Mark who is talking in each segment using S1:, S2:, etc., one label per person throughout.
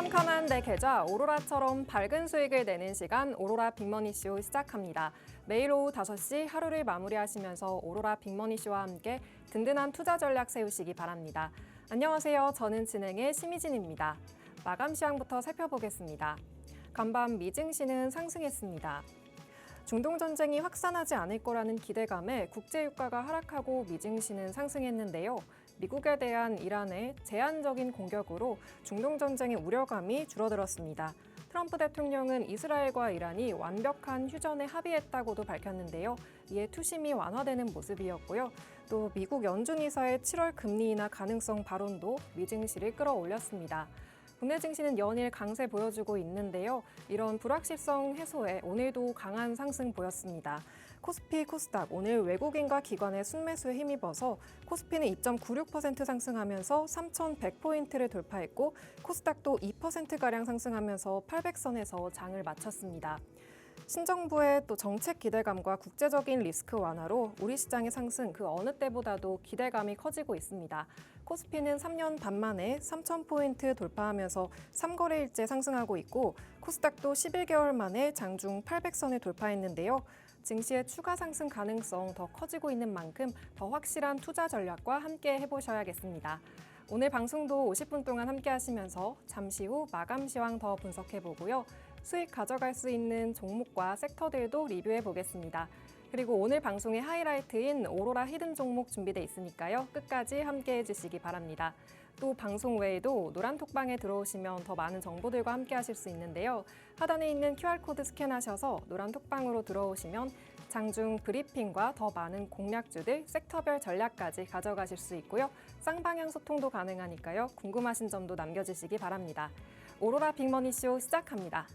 S1: 캄캄한 내 계좌 오로라처럼 밝은 수익을 내는 시간 오로라 빅머니쇼 시작합니다. 매일 오후 5시 하루를 마무리하시면서 오로라 빅머니쇼와 함께 든든한 투자 전략 세우시기 바랍니다. 안녕하세요. 저는 진행의 심희진입니다. 마감 시황부터 살펴보겠습니다. 간밤 미증시는 상승했습니다. 중동 전쟁이 확산하지 않을 거라는 기대감에 국제 유가가 하락하고 미증시는 상승했는데요. 미국에 대한 이란의 제한적인 공격으로 중동 전쟁의 우려감이 줄어들었습니다. 트럼프 대통령은 이스라엘과 이란이 완벽한 휴전에 합의했다고도 밝혔는데요. 이에 투심이 완화되는 모습이었고요. 또 미국 연준 이사의 7월 금리 인하 가능성 발언도 미증시를 끌어올렸습니다. 국내 증시는 연일 강세 보여주고 있는데요. 이런 불확실성 해소에 오늘도 강한 상승 보였습니다. 코스피, 코스닥 오늘 외국인과 기관의 순매수에 힘입어서 코스피는 2.96% 상승하면서 3,100포인트를 돌파했고 코스닥도 2%가량 상승하면서 800선에서 장을 마쳤습니다. 신정부의 또 정책 기대감과 국제적인 리스크 완화로 우리 시장의 상승 그 어느 때보다도 기대감이 커지고 있습니다. 코스피는 3년 반 만에 3,000포인트 돌파하면서 3거래일째 상승하고 있고 코스닥도 11개월 만에 장중 800선을 돌파했는데요. 증시의 추가 상승 가능성 더 커지고 있는 만큼 더 확실한 투자 전략과 함께 해보셔야겠습니다. 오늘 방송도 50분 동안 함께 하시면서 잠시 후 마감 시황 더 분석해보고요. 수익 가져갈 수 있는 종목과 섹터들도 리뷰해 보겠습니다. 그리고 오늘 방송의 하이라이트인 오로라 히든 종목 준비돼 있으니까요. 끝까지 함께 해주시기 바랍니다. 또 방송 외에도 노란톡방에 들어오시면 더 많은 정보들과 함께 하실 수 있는데요. 하단에 있는 QR코드 스캔하셔서 노란톡방으로 들어오시면 장중 브리핑과 더 많은 공략주들, 섹터별 전략까지 가져가실 수 있고요. 쌍방향 소통도 가능하니까요. 궁금하신 점도 남겨주시기 바랍니다. 오로라 빅머니쇼 시작합니다.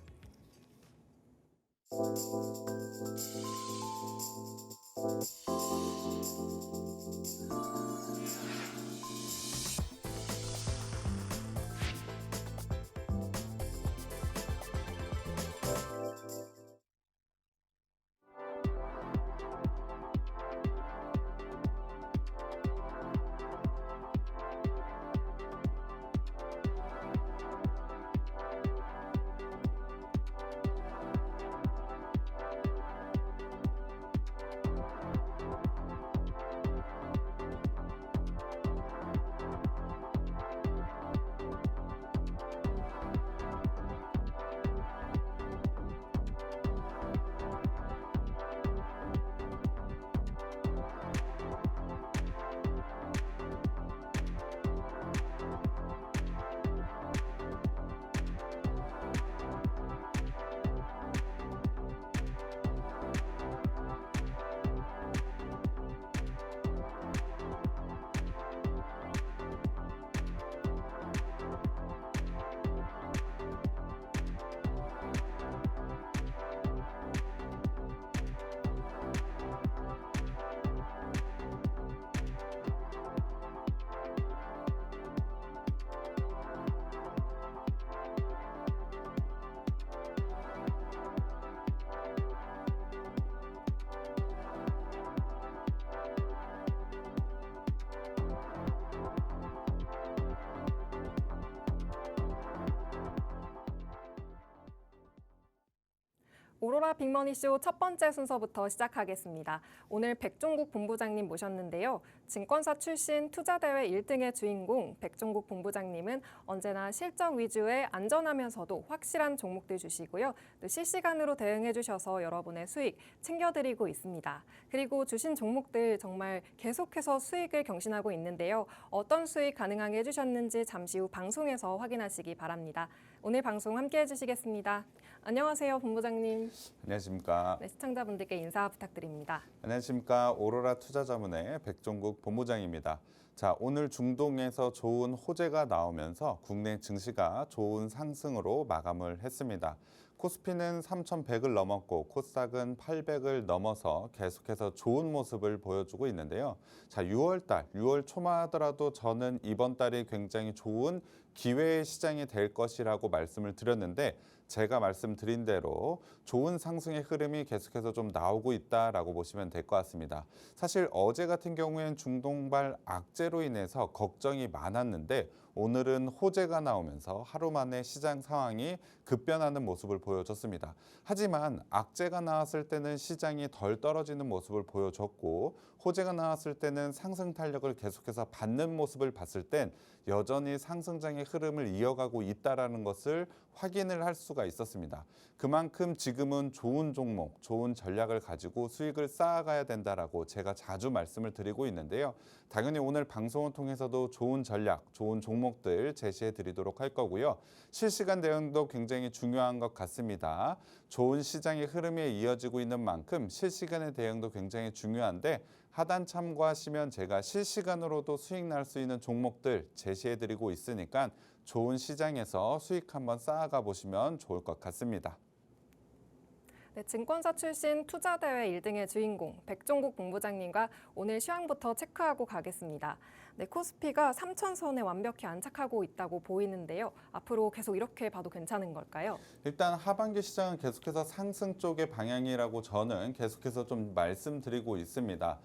S1: 오로라 빅머니쇼 첫 번째 순서부터 시작하겠습니다. 오늘 백종국 본부장님 모셨는데요. 증권사 출신 투자대회 1등의 주인공 백종국 본부장님은 언제나 실적 위주의 안전하면서도 확실한 종목들 주시고요. 또 실시간으로 대응해 주셔서 여러분의 수익 챙겨드리고 있습니다. 그리고 주신 종목들 정말 계속해서 수익을 경신하고 있는데요. 어떤 수익 가능하게 해주셨는지 잠시 후 방송에서 확인하시기 바랍니다. 오늘 방송 함께 해주시겠습니다. 안녕하세요, 본부장님.
S2: 안녕하십니까.
S1: 네, 시청자분들께 인사 부탁드립니다.
S2: 안녕하십니까. 오로라 투자자문의 백종국 본부장입니다. 자, 오늘 중동에서 좋은 호재가 나오면서 국내 증시가 좋은 상승으로 마감을 했습니다. 코스피는 3,100을 넘었고 코스닥은 800을 넘어서 계속해서 좋은 모습을 보여주고 있는데요. 자, 6월 초만 하더라도 저는 이번 달이 굉장히 좋은 기회의 시장이 될 것이라고 말씀을 드렸는데 제가 말씀드린 대로 좋은 상승의 흐름이 계속해서 좀 나오고 있다라고 보시면 될 것 같습니다. 사실 어제 같은 경우엔 중동발 악재로 인해서 걱정이 많았는데 오늘은 호재가 나오면서 하루 만에 시장 상황이 급변하는 모습을 보여줬습니다. 하지만 악재가 나왔을 때는 시장이 덜 떨어지는 모습을 보여줬고 호재가 나왔을 때는 상승 탄력을 계속해서 받는 모습을 봤을 땐 여전히 상승장의 흐름을 이어가고 있다라는 것을 확인을 할 수가 있었습니다. 그만큼 지금은 좋은 종목, 좋은 전략을 가지고 수익을 쌓아가야 된다라고 제가 자주 말씀을 드리고 있는데요. 당연히 오늘 방송을 통해서도 좋은 전략, 좋은 종목들 제시해 드리도록 할 거고요. 실시간 대응도 굉장히 중요한 것 같습니다. 좋은 시장의 흐름에 이어지고 있는 만큼 실시간의 대응도 굉장히 중요한데 하단 참고하시면 제가 실시간으로도 수익 날 수 있는 종목들 제시해 드리고 있으니까 좋은 시장에서 수익 한번 쌓아가 보시면 좋을 것 같습니다.
S1: 네, 증권사 출신 투자대회 1등의 주인공 백종국 본부장님과 오늘 시황부터 체크하고 가겠습니다. 네, 코스피가 3,000선에 완벽히 안착하고 있다고 보이는데요. 앞으로 계속 이렇게 봐도 괜찮은 걸까요?
S2: 일단 하반기 시장은 계속해서 상승 쪽의 방향이라고 저는 계속해서 좀 말씀드리고 있습니다.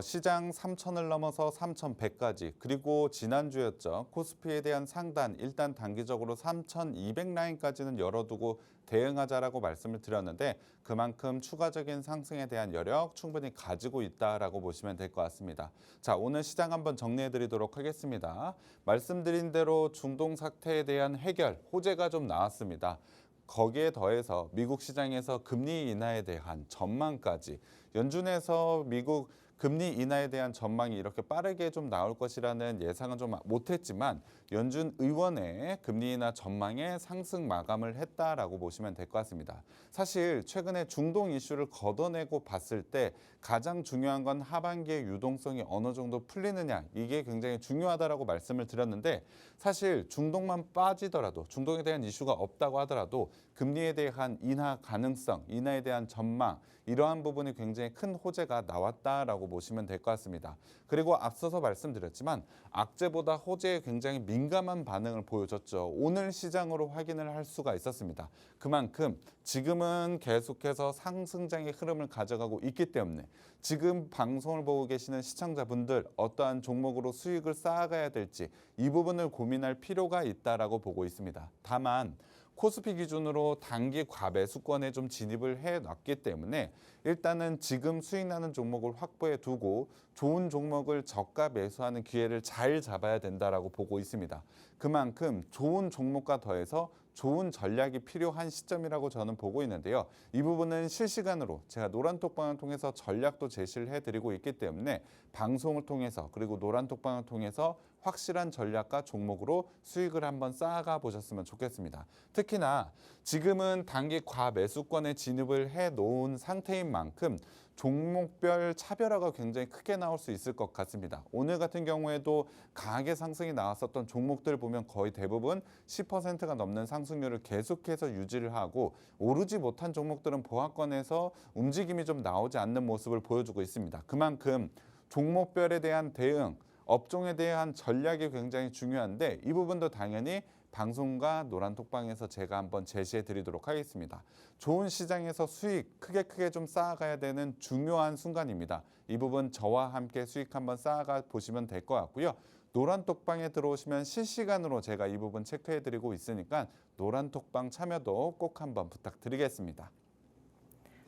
S2: 시장 3,000을 넘어서 3,100까지 그리고 지난주였죠. 코스피에 대한 상단 일단 단기적으로 3,200 라인까지는 열어두고 대응하자라고 말씀을 드렸는데 그만큼 추가적인 상승에 대한 여력 충분히 가지고 있다라고 보시면 될 것 같습니다. 자, 오늘 시장 한번 정리해 드리도록 하겠습니다. 말씀드린 대로 중동 사태에 대한 해결, 호재가 좀 나왔습니다. 거기에 더해서 미국 시장에서 금리 인하에 대한 전망까지 연준에서 미국 금리 인하에 대한 전망이 이렇게 빠르게 좀 나올 것이라는 예상은 좀 못했지만 연준 의원의 금리 인하 전망에 상승 마감을 했다라고 보시면 될 것 같습니다. 사실 최근에 중동 이슈를 걷어내고 봤을 때 가장 중요한 건 하반기의 유동성이 어느 정도 풀리느냐 이게 굉장히 중요하다라고 말씀을 드렸는데 사실 중동만 빠지더라도 중동에 대한 이슈가 없다고 하더라도 금리에 대한 인하 가능성, 인하에 대한 전망 이러한 부분이 굉장히 큰 호재가 나왔다라고 보시면 될 것 같습니다. 그리고 앞서서 말씀드렸지만 악재보다 호재에 굉장히 민감한 반응을 보여줬죠. 오늘 시장으로 확인을 할 수가 있었습니다. 그만큼 지금은 계속해서 상승장의 흐름을 가져가고 있기 때문에 지금 방송을 보고 계시는 시청자분들 어떠한 종목으로 수익을 쌓아가야 될지 이 부분을 고민할 필요가 있다라고 보고 있습니다. 다만 코스피 기준으로 단기 과매수권에 좀 진입을 해놨기 때문에 일단은 지금 수익 나는 종목을 확보해 두고 좋은 종목을 저가 매수하는 기회를 잘 잡아야 된다라고 보고 있습니다. 그만큼 좋은 종목과 더해서 좋은 전략이 필요한 시점이라고 저는 보고 있는데요. 이 부분은 실시간으로 제가 노란톡방을 통해서 전략도 제시를 해드리고 있기 때문에 방송을 통해서 그리고 노란톡방을 통해서 확실한 전략과 종목으로 수익을 한번 쌓아가 보셨으면 좋겠습니다. 특히나 지금은 단기 과매수권에 진입을 해놓은 상태인 만큼 종목별 차별화가 굉장히 크게 나올 수 있을 것 같습니다. 오늘 같은 경우에도 강하게 상승이 나왔었던 종목들 보면 거의 대부분 10%가 넘는 상승률을 계속해서 유지를 하고 오르지 못한 종목들은 보합권에서 움직임이 좀 나오지 않는 모습을 보여주고 있습니다. 그만큼 종목별에 대한 대응, 업종에 대한 전략이 굉장히 중요한데 이 부분도 당연히 방송과 노란톡방에서 제가 한번 제시해 드리도록 하겠습니다. 좋은 시장에서 수익 크게 좀 쌓아가야 되는 중요한 순간입니다. 이 부분 저와 함께 수익 한번 쌓아가 보시면 될 것 같고요. 노란톡방에 들어오시면 실시간으로 제가 이 부분 체크해 드리고 있으니까 노란톡방 참여도 꼭 한번 부탁드리겠습니다.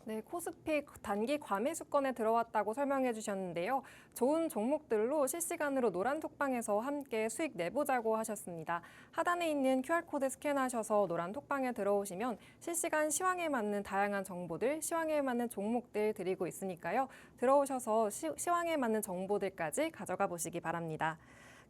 S1: 네, 코스피 단기 과매수권에 들어왔다고 설명해 주셨는데요. 좋은 종목들로 실시간으로 노란톡방에서 함께 수익 내보자고 하셨습니다. 하단에 있는 QR코드 스캔하셔서 노란톡방에 들어오시면 실시간 시황에 맞는 다양한 정보들, 시황에 맞는 종목들 드리고 있으니까요. 들어오셔서 시황에 맞는 정보들까지 가져가 보시기 바랍니다.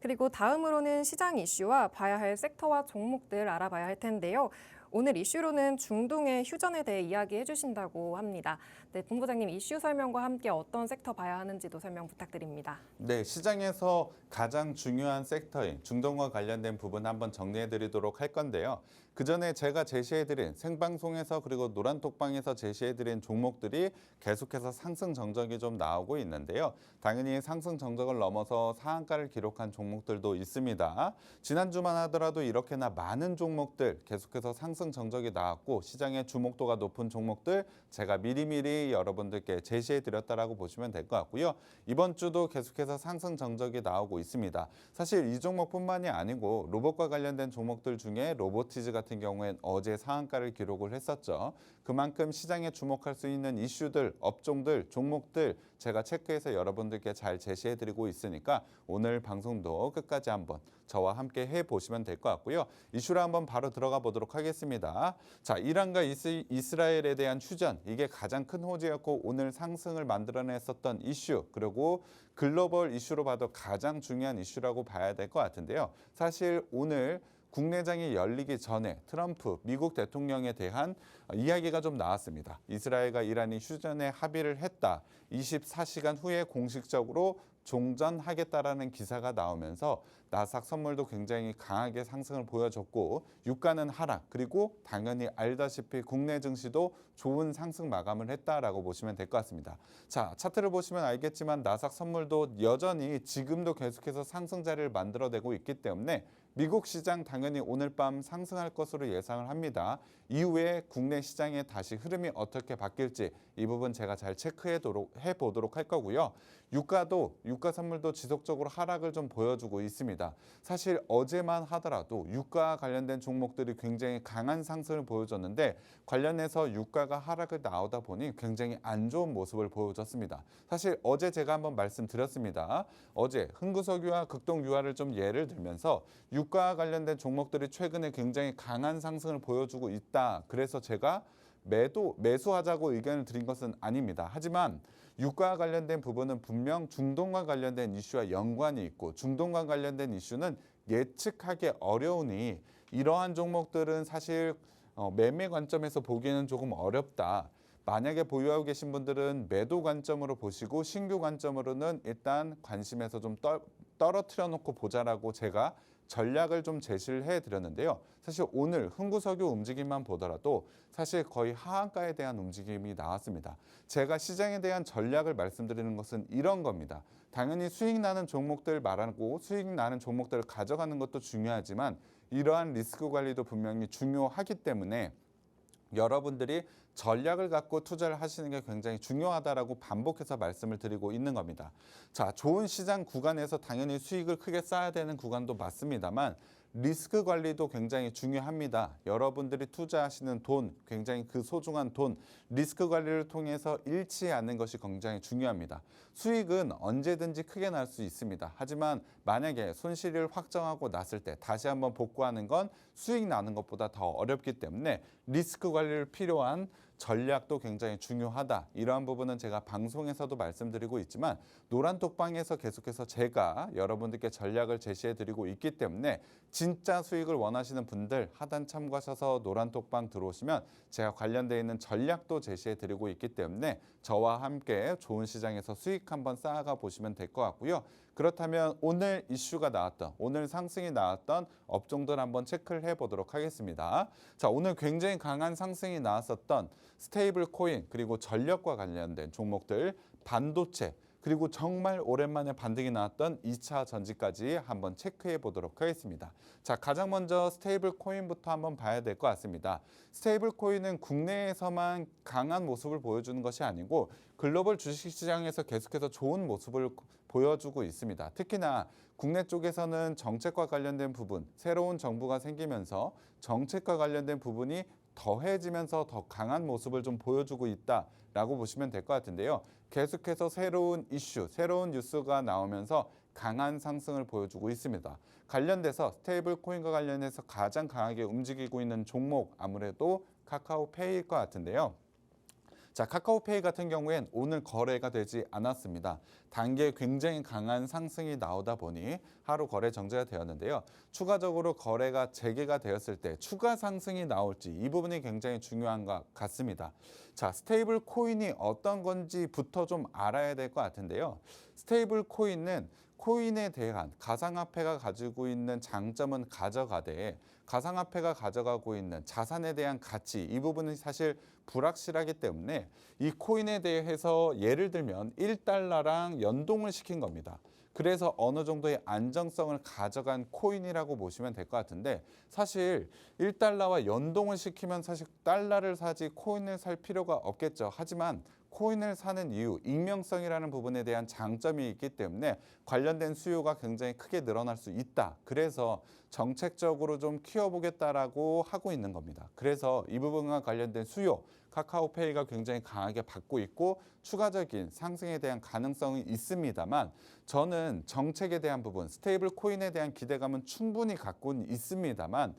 S1: 그리고 다음으로는 시장 이슈와 봐야 할 섹터와 종목들 알아봐야 할 텐데요. 오늘 이슈로는 중동의 휴전에 대해 이야기해 주신다고 합니다. 네, 본부장님 이슈 설명과 함께 어떤 섹터 봐야 하는지도 설명 부탁드립니다.
S2: 네, 시장에서 가장 중요한 섹터인 중동과 관련된 부분 한번 정리해 드리도록 할 건데요. 그 전에 제가 제시해 드린 생방송에서 그리고 노란톡방에서 제시해 드린 종목들이 계속해서 상승 정적이 좀 나오고 있는데요. 당연히 상승 정적을 넘어서 상한가를 기록한 종목들도 있습니다. 지난주만 하더라도 이렇게나 많은 종목들 계속해서 상승 상승 정적이 나왔고 시장의 주목도가 높은 종목들 제가 미리미리 여러분들께 제시해 드렸다라고 보시면 될 것 같고요. 이번 주도 계속해서 상승 정적이 나오고 있습니다. 사실 이 종목뿐만이 아니고 로봇과 관련된 종목들 중에 로보티즈 같은 경우엔 어제 상한가를 기록을 했었죠. 그만큼 시장에 주목할 수 있는 이슈들, 업종들, 종목들 제가 체크해서 여러분들께 잘 제시해 드리고 있으니까 오늘 방송도 끝까지 한번 저와 함께 해보시면 될 것 같고요. 이슈로 한번 바로 들어가 보도록 하겠습니다. 자, 이란과 이스라엘에 대한 휴전, 이게 가장 큰 호재였고 오늘 상승을 만들어냈었던 이슈, 그리고 글로벌 이슈로 봐도 가장 중요한 이슈라고 봐야 될 것 같은데요. 사실 오늘 국내장이 열리기 전에 트럼프 미국 대통령에 대한 이야기가 좀 나왔습니다. 이스라엘과 이란이 휴전에 합의를 했다. 24시간 후에 공식적으로 종전하겠다라는 기사가 나오면서 나스닥 선물도 굉장히 강하게 상승을 보여줬고 유가는 하락, 그리고 당연히 알다시피 국내 증시도 좋은 상승 마감을 했다라고 보시면 될 것 같습니다. 자, 차트를 보시면 알겠지만 나스닥 선물도 여전히 지금도 계속해서 상승 자리를 만들어내고 있기 때문에 미국 시장 당연히 오늘 밤 상승할 것으로 예상을 합니다. 이후에 국내 시장의 다시 흐름이 어떻게 바뀔지 이 부분 제가 잘 체크해 보도록 할 거고요. 유가 선물도 지속적으로 하락을 좀 보여주고 있습니다. 사실 어제만 하더라도 유가와 관련된 종목들이 굉장히 강한 상승을 보여줬는데 관련해서 유가가 하락을 나오다 보니 굉장히 안 좋은 모습을 보여줬습니다. 사실 어제 제가 한번 말씀드렸습니다. 어제 흥구석유와 극동유화를 좀 예를 들면서 유가와 관련된 종목들이 최근에 굉장히 강한 상승을 보여주고 있다. 그래서 제가 매수하자고 의견을 드린 것은 아닙니다. 하지만 유가와 관련된 부분은 분명 중동과 관련된 이슈와 연관이 있고 중동과 관련된 이슈는 예측하기 어려우니 이러한 종목들은 사실 매매 관점에서 보기에는 조금 어렵다. 만약에 보유하고 계신 분들은 매도 관점으로 보시고 신규 관점으로는 일단 관심에서 좀 떨어뜨려 놓고 보자라고 제가 전략을 좀 제시를 해드렸는데요. 사실 오늘 흥구석유 움직임만 보더라도 사실 거의 하한가에 대한 움직임이 나왔습니다. 제가 시장에 대한 전략을 말씀드리는 것은 이런 겁니다. 당연히 수익 나는 종목들 말하고 수익 나는 종목들을 가져가는 것도 중요하지만 이러한 리스크 관리도 분명히 중요하기 때문에 여러분들이 전략을 갖고 투자를 하시는 게 굉장히 중요하다라고 반복해서 말씀을 드리고 있는 겁니다. 자, 좋은 시장 구간에서 당연히 수익을 크게 쌓아야 되는 구간도 맞습니다만 리스크 관리도 굉장히 중요합니다. 여러분들이 투자하시는 돈, 굉장히 그 소중한 돈, 리스크 관리를 통해서 잃지 않는 것이 굉장히 중요합니다. 수익은 언제든지 크게 날 수 있습니다. 하지만 만약에 손실을 확정하고 났을 때 다시 한번 복구하는 건 수익 나는 것보다 더 어렵기 때문에 리스크 관리를 필요한 전략도 굉장히 중요하다. 이러한 부분은 제가 방송에서도 말씀드리고 있지만 노란톡방에서 계속해서 제가 여러분들께 전략을 제시해 드리고 있기 때문에 진짜 수익을 원하시는 분들 하단 참고하셔서 노란톡방 들어오시면 제가 관련되어 있는 전략도 제시해 드리고 있기 때문에 저와 함께 좋은 시장에서 수익 한번 쌓아가 보시면 될 것 같고요. 그렇다면 오늘 이슈가 나왔던, 오늘 상승이 나왔던 업종들 한번 체크를 해보도록 하겠습니다. 자, 오늘 굉장히 강한 상승이 나왔었던 스테이블 코인, 그리고 전력과 관련된 종목들, 반도체, 그리고 정말 오랜만에 반등이 나왔던 2차 전지까지 한번 체크해 보도록 하겠습니다. 자, 가장 먼저 스테이블 코인부터 한번 봐야 될 것 같습니다. 스테이블 코인은 국내에서만 강한 모습을 보여주는 것이 아니고 글로벌 주식시장에서 계속해서 좋은 모습을 보여주고 있습니다. 특히나 국내 쪽에서는 정책과 관련된 부분, 새로운 정부가 생기면서 정책과 관련된 부분이 더해지면서 더 강한 모습을 좀 보여주고 있다라고 보시면 될 것 같은데요. 계속해서 새로운 이슈, 새로운 뉴스가 나오면서 강한 상승을 보여주고 있습니다. 관련돼서 스테이블 코인과 관련해서 가장 강하게 움직이고 있는 종목 아무래도 카카오페이일 것 같은데요. 자, 카카오페이 같은 경우엔 오늘 거래가 되지 않았습니다. 단기에 굉장히 강한 상승이 나오다 보니 하루 거래 정지가 되었는데요. 추가적으로 거래가 재개가 되었을 때 추가 상승이 나올지 이 부분이 굉장히 중요한 것 같습니다. 자, 스테이블 코인이 어떤 건지부터 좀 알아야 될 것 같은데요. 스테이블 코인은 코인에 대한 가상화폐가 가지고 있는 장점은 가져가되 가상화폐가 가져가고 있는 자산에 대한 가치 이 부분은 사실 불확실하기 때문에 이 코인에 대해서 예를 들면 1달러랑 연동을 시킨 겁니다. 그래서 어느 정도의 안정성을 가져간 코인이라고 보시면 될 것 같은데 사실 1달러와 연동을 시키면 사실 달러를 사지 코인을 살 필요가 없겠죠. 하지만 코인을 사는 이유, 익명성이라는 부분에 대한 장점이 있기 때문에 관련된 수요가 굉장히 크게 늘어날 수 있다. 그래서 정책적으로 좀 키워보겠다라고 하고 있는 겁니다. 그래서 이 부분과 관련된 수요, 카카오페이가 굉장히 강하게 받고 있고 추가적인 상승에 대한 가능성이 있습니다만 저는 정책에 대한 부분, 스테이블 코인에 대한 기대감은 충분히 갖고는 있습니다만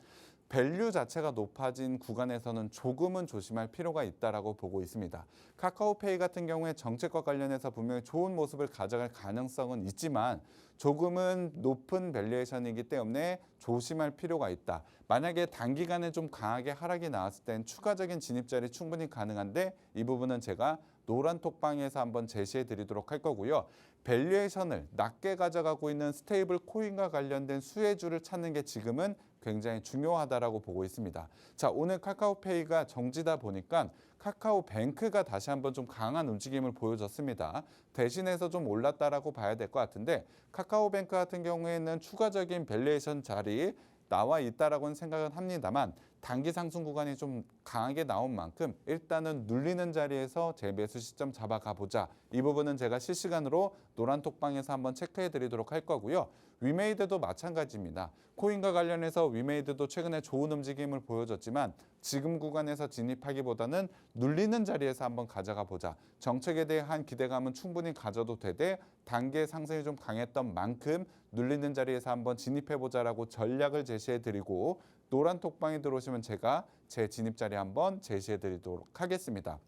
S2: 밸류 자체가 높아진 구간에서는 조금은 조심할 필요가 있다라고 보고 있습니다. 카카오페이 같은 경우에 정책과 관련해서 분명히 좋은 모습을 가져갈 가능성은 있지만 조금은 높은 밸류에이션이기 때문에 조심할 필요가 있다. 만약에 단기간에 좀 강하게 하락이 나왔을 땐 추가적인 진입자리 충분히 가능한데 이 부분은 제가 노란 톡방에서 한번 제시해 드리도록 할 거고요. 밸류에이션을 낮게 가져가고 있는 스테이블 코인과 관련된 수혜주를 찾는 게 지금은 굉장히 중요하다라고 보고 있습니다. 자, 오늘 카카오페이가 정지다 보니까 카카오뱅크가 다시 한번 좀 강한 움직임을 보여줬습니다. 대신해서 좀 올랐다라고 봐야 될 것 같은데 카카오뱅크 같은 경우에는 추가적인 밸류에이션 자리 나와 있다라고는 생각은 합니다만 단기 상승 구간이 좀 강하게 나온 만큼 일단은 눌리는 자리에서 재매수 시점 잡아가 보자. 이 부분은 제가 실시간으로 노란 톡방에서 한번 체크해 드리도록 할 거고요. 위메이드도 마찬가지입니다. 코인과 관련해서 위메이드도 최근에 좋은 움직임을 보여줬지만 지금 구간에서 진입하기보다는 눌리는 자리에서 한번 가져가 보자. 정책에 대한 기대감은 충분히 가져도 되되 단계 상승이 좀 강했던 만큼 눌리는 자리에서 한번 진입해 보자라고 전략을 제시해 드리고 노란 톡방에 들어오시면 제가 제 진입 자리 한번 제시해 드리도록 하겠습니다.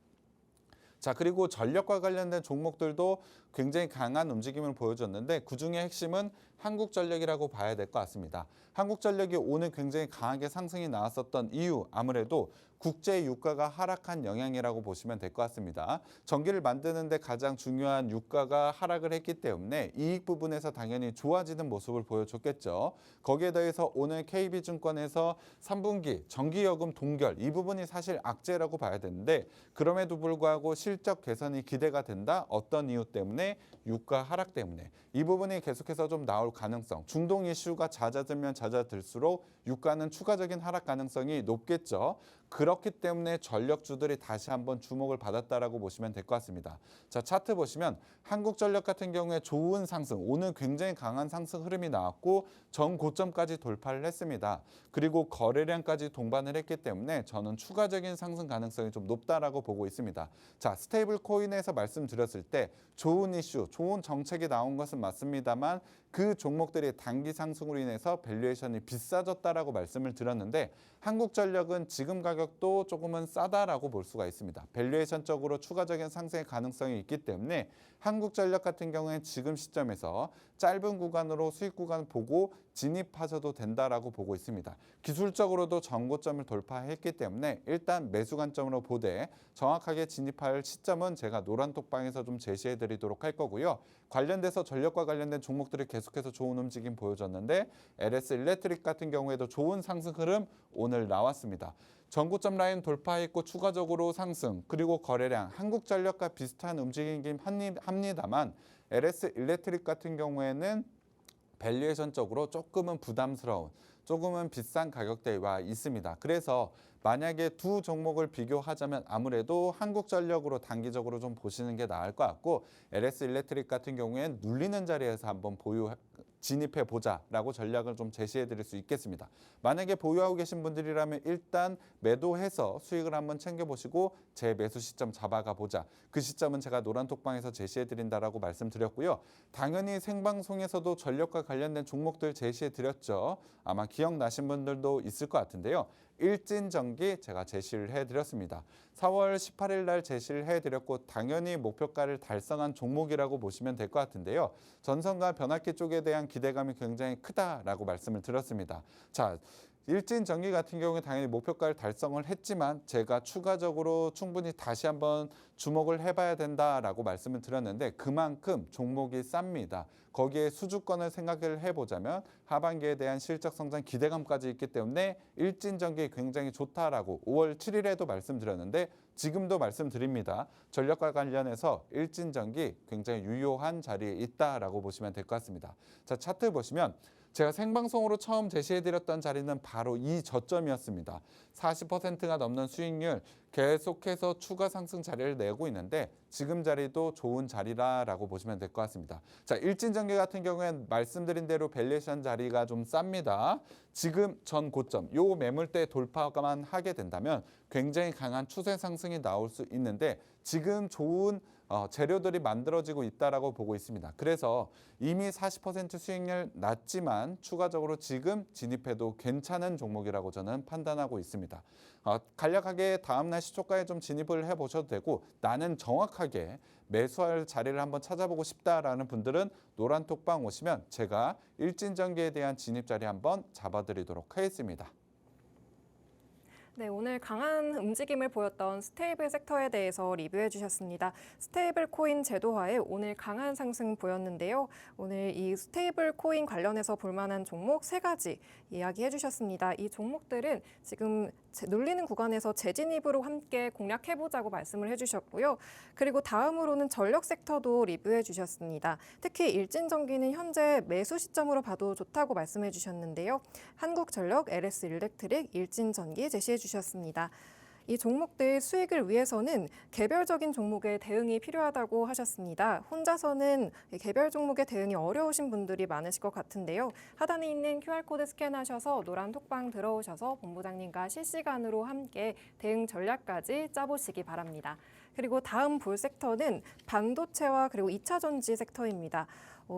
S2: 자, 그리고 전력과 관련된 종목들도 굉장히 강한 움직임을 보여줬는데 그중에 핵심은 한국전력이라고 봐야 될 것 같습니다. 한국전력이 오늘 굉장히 강하게 상승이 나왔었던 이유 아무래도 국제 유가가 하락한 영향이라고 보시면 될 것 같습니다. 전기를 만드는 데 가장 중요한 유가가 하락을 했기 때문에 이익 부분에서 당연히 좋아지는 모습을 보여줬겠죠. 거기에 더해서 오늘 KB증권에서 3분기 전기요금 동결 이 부분이 사실 악재라고 봐야 되는데 그럼에도 불구하고 실적 개선이 기대가 된다. 어떤 이유 때문에? 유가 하락 때문에. 이 부분이 계속해서 좀 나올 가능성. 중동 이슈가 잦아들면 잦아들수록 유가는 추가적인 하락 가능성이 높겠죠. 그렇기 때문에 전력주들이 다시 한번 주목을 받았다라고 보시면 될 것 같습니다. 자, 차트 보시면 한국전력 같은 경우에 좋은 상승, 오늘 굉장히 강한 상승 흐름이 나왔고 전 고점까지 돌파를 했습니다. 그리고 거래량까지 동반을 했기 때문에 저는 추가적인 상승 가능성이 좀 높다라고 보고 있습니다. 자, 스테이블 코인에서 말씀드렸을 때 좋은 이슈, 좋은 정책이 나온 것은 맞습니다만 그 종목들이 단기 상승으로 인해서 밸류에이션이 비싸졌다라고 말씀을 드렸는데 한국전력은 지금 가격도 조금은 싸다라고 볼 수가 있습니다. 밸류에이션적으로 추가적인 상승의 가능성이 있기 때문에 한국전력 같은 경우에 지금 시점에서 짧은 구간으로 수익 구간을 보고 진입하셔도 된다라고 보고 있습니다. 기술적으로도 전고점을 돌파했기 때문에 일단 매수 관점으로 보되 정확하게 진입할 시점은 제가 노란 톡방에서 좀 제시해 드리도록 할 거고요. 관련돼서 전력과 관련된 종목들이 계속해서 좋은 움직임 보여줬는데 LS 일렉트릭 같은 경우에도 좋은 상승 흐름 오늘 나왔습니다. 전고점 라인 돌파했고 추가적으로 상승 그리고 거래량 한국전력과 비슷한 움직임이긴 합니다만 LS 일렉트릭 같은 경우에는 밸류에이션적으로 조금은 부담스러운 조금은 비싼 가격대와 있습니다. 그래서 만약에 두 종목을 비교하자면 아무래도 한국전력으로 단기적으로 좀 보시는 게 나을 것 같고 LS 일렉트릭 같은 경우에는 눌리는 자리에서 한번 진입해 보자라고 전략을 좀 제시해 드릴 수 있겠습니다. 만약에 보유하고 계신 분들이라면 일단 매도해서 수익을 한번 챙겨보시고 제 매수 시점 잡아가 보자. 그 시점은 제가 노란 톡방에서 제시해 드린다라고 말씀드렸고요. 당연히 생방송에서도 전력과 관련된 종목들 제시해 드렸죠. 아마 기억나신 분들도 있을 것 같은데요. 일진전기 제가 제시를 해드렸습니다. 4월 18일 날 제시를 해드렸고 당연히 목표가를 달성한 종목이라고 보시면 될 것 같은데요. 전선과 변압기 쪽에 대한 기대감이 굉장히 크다라고 말씀을 드렸습니다. 자, 일진전기 같은 경우에 당연히 목표가를 달성을 했지만 제가 추가적으로 충분히 다시 한번 주목을 해봐야 된다라고 말씀을 드렸는데 그만큼 종목이 쌉니다. 거기에 수주권을 생각을 해보자면 하반기에 대한 실적 성장 기대감까지 있기 때문에 일진전기 굉장히 좋다라고 5월 7일에도 말씀드렸는데 지금도 말씀드립니다. 전력과 관련해서 일진전기 굉장히 유효한 자리에 있다라고 보시면 될 것 같습니다. 자, 차트 보시면 제가 생방송으로 처음 제시해드렸던 자리는 바로 이 저점이었습니다. 40%가 넘는 수익률 계속해서 추가 상승 자리를 내고 있는데 지금 자리도 좋은 자리라고 보시면 될 것 같습니다. 자, 일진전기 같은 경우에는 말씀드린 대로 밸류에이션 자리가 좀 쌉니다. 지금 전 고점, 요 매물대 돌파만 하게 된다면 굉장히 강한 추세 상승이 나올 수 있는데 지금 좋은 재료들이 만들어지고 있다라고 보고 있습니다. 그래서 이미 40% 수익률 낮지만 추가적으로 지금 진입해도 괜찮은 종목이라고 저는 판단하고 있습니다. 간략하게 다음날 시초가에 좀 진입을 해보셔도 되고 나는 정확하게 매수할 자리를 한번 찾아보고 싶다라는 분들은 노란톡방 오시면 제가 일진전기에 대한 진입 자리 한번 잡아드리도록 하겠습니다.
S1: 네, 오늘 강한 움직임을 보였던 스테이블 섹터에 대해서 리뷰해 주셨습니다. 스테이블 코인 제도화에 오늘 강한 상승 보였는데요. 오늘 이 스테이블 코인 관련해서 볼만한 종목 3가지 이야기해 주셨습니다. 이 종목들은 지금 눌리는 구간에서 재진입으로 함께 공략해보자고 말씀을 해주셨고요. 그리고 다음으로는 전력 섹터도 리뷰해 주셨습니다. 특히 일진전기는 현재 매수 시점으로 봐도 좋다고 말씀해 주셨는데요. 한국전력, LS일렉트릭, 일진전기 제시해 주셨습니다. 이 종목들 수익을 위해서는 개별적인 종목에 대응이 필요하다고 하셨습니다. 혼자서는 개별 종목에 대응이 어려우신 분들이 많으실 것 같은데요. 하단에 있는 QR코드 스캔하셔서 노란 톡방 들어오셔서 본부장님과 실시간으로 함께 대응 전략까지 짜보시기 바랍니다. 그리고 다음 볼 섹터는 반도체와 그리고 2차 전지 섹터입니다.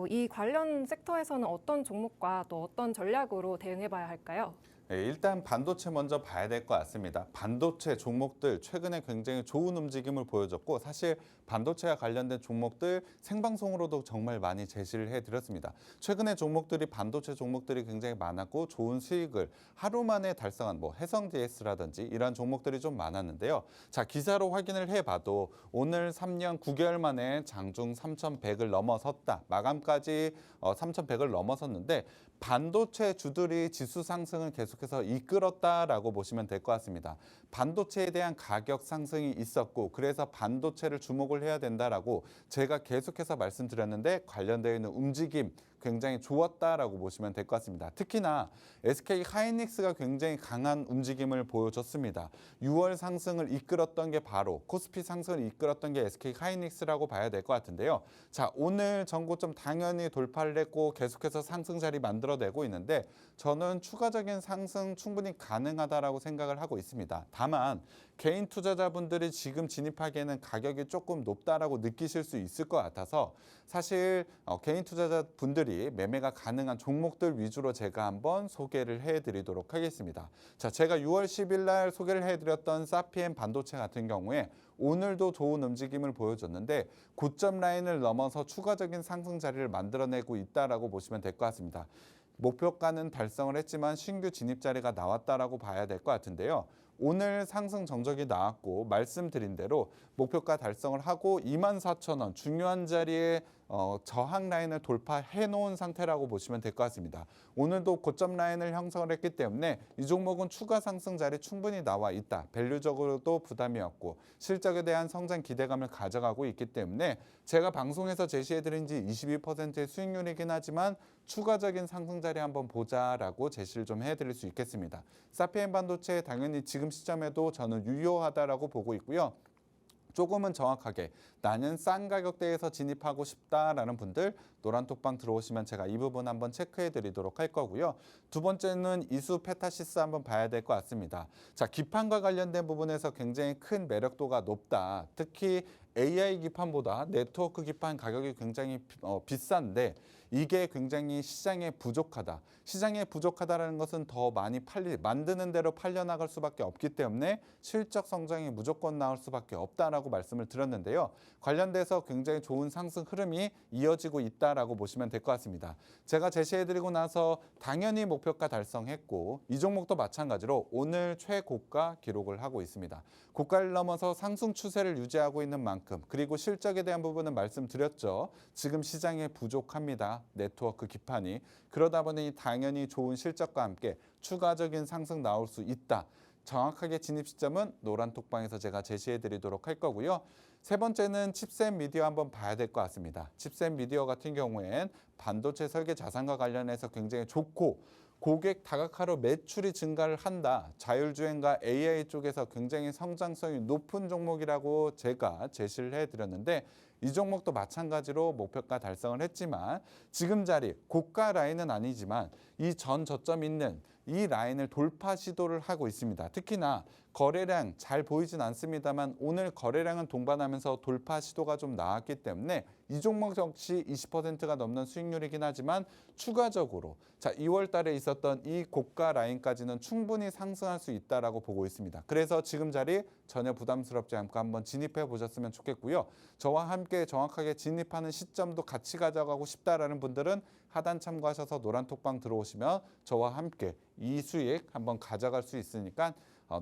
S1: 이 관련 섹터에서는 어떤 종목과 또 어떤 전략으로 대응해봐야 할까요?
S2: 네, 일단 반도체 먼저 봐야 될 것 같습니다. 반도체 종목들 최근에 굉장히 좋은 움직임을 보여줬고 사실 반도체와 관련된 종목들 생방송으로도 정말 많이 제시를 해드렸습니다. 최근에 종목들이 반도체 종목들이 굉장히 많았고 좋은 수익을 하루 만에 달성한 해성DS라든지 이런 종목들이 좀 많았는데요. 자, 기사로 확인을 해봐도 오늘 3년 9개월 만에 장중 3,100을 넘어섰다. 마감까지 3,100을 넘어섰는데 반도체 주들이 지수 상승을 계속해서 이끌었다라고 보시면 될 것 같습니다. 반도체에 대한 가격 상승이 있었고 그래서 반도체를 주목을 해야 된다라고 제가 계속해서 말씀드렸는데 관련되어 있는 움직임 굉장히 좋았다라고 보시면 될 것 같습니다. 특히나 SK 하이닉스가 굉장히 강한 움직임을 보여줬습니다. 6월 상승을 이끌었던 게 바로 코스피 상승을 이끌었던 게 SK 하이닉스라고 봐야 될 것 같은데요. 자, 오늘 전고점 당연히 돌파를 했고 계속해서 상승 자리 만들어내고 있는데 저는 추가적인 상승 충분히 가능하다라고 생각을 하고 있습니다. 다만 개인 투자자분들이 지금 진입하기에는 가격이 조금 높다라고 느끼실 수 있을 것 같아서 사실 개인 투자자분들이 매매가 가능한 종목들 위주로 제가 한번 소개를 해드리도록 하겠습니다. 자, 제가 6월 10일 날 소개를 해드렸던 사피엔 반도체 같은 경우에 오늘도 좋은 움직임을 보여줬는데 고점 라인을 넘어서 추가적인 상승 자리를 만들어내고 있다라고 보시면 될 것 같습니다. 목표가는 달성을 했지만 신규 진입 자리가 나왔다라고 봐야 될 것 같은데요. 오늘 상승 정적이 나왔고 말씀드린 대로 목표가 달성을 하고 24,000원 중요한 자리에 저항 라인을 돌파해 놓은 상태라고 보시면 될 것 같습니다. 오늘도 고점 라인을 형성을 했기 때문에 이 종목은 추가 상승 자리 충분히 나와 있다. 밸류적으로도 부담이 없고 실적에 대한 성장 기대감을 가져가고 있기 때문에 제가 방송에서 제시해드린 지 22%의 수익률이긴 하지만 추가적인 상승 자리 한번 보자라고 제시를 좀 해드릴 수 있겠습니다. 사피엔 반도체 당연히 지금 시점에도 저는 유효하다라고 보고 있고요. 조금은 정확하게 나는 싼 가격대에서 진입하고 싶다라는 분들 노란톡방 들어오시면 제가 이 부분 한번 체크해 드리도록 할 거고요. 두 번째는 이수 페타시스 한번 봐야 될 것 같습니다. 자, 기판과 관련된 부분에서 굉장히 큰 매력도가 높다. 특히 AI 기판보다 네트워크 기판 가격이 굉장히 비싼데 이게 굉장히 시장에 부족하다. 시장에 부족하다라는 것은 더 많이 만드는 대로 팔려나갈 수밖에 없기 때문에 실적 성장이 무조건 나올 수밖에 없다라고 말씀을 드렸는데요. 관련돼서 굉장히 좋은 상승 흐름이 이어지고 있다라고 보시면 될 것 같습니다. 제가 제시해드리고 나서 당연히 목표가 달성했고 이 종목도 마찬가지로 오늘 최고가 기록을 하고 있습니다. 고가를 넘어서 상승 추세를 유지하고 있는 만큼 그리고 실적에 대한 부분은 말씀드렸죠. 지금 시장에 부족합니다. 네트워크 기판이. 그러다 보니 당연히 좋은 실적과 함께 추가적인 상승 나올 수 있다. 정확하게 진입 시점은 노란톡방에서 제가 제시해 드리도록 할 거고요. 세 번째는 칩셋 미디어 한번 봐야 될 것 같습니다. 칩셋 미디어 같은 경우엔 반도체 설계 자산과 관련해서 굉장히 좋고 고객 다각화로 매출이 증가를 한다. 자율주행과 AI 쪽에서 굉장히 성장성이 높은 종목이라고 제가 제시를 해드렸는데 이 종목도 마찬가지로 목표가 달성을 했지만 지금 자리 고가 라인은 아니지만 이 전 저점 있는 이 라인을 돌파 시도를 하고 있습니다. 특히나 거래량 잘 보이진 않습니다만 오늘 거래량은 동반하면서 돌파 시도가 좀 나왔기 때문에 이 종목 역시 20%가 넘는 수익률이긴 하지만 추가적으로 2월 달에 있었던 이 고가 라인까지는 충분히 상승할 수 있다라고 보고 있습니다. 그래서 지금 자리 전혀 부담스럽지 않고 한번 진입해 보셨으면 좋겠고요. 저와 함께 정확하게 진입하는 시점도 같이 가져가고 싶다라는 분들은 하단 참고하셔서 노란톡방 들어오시면 저와 함께 이 수익 한번 가져갈 수 있으니까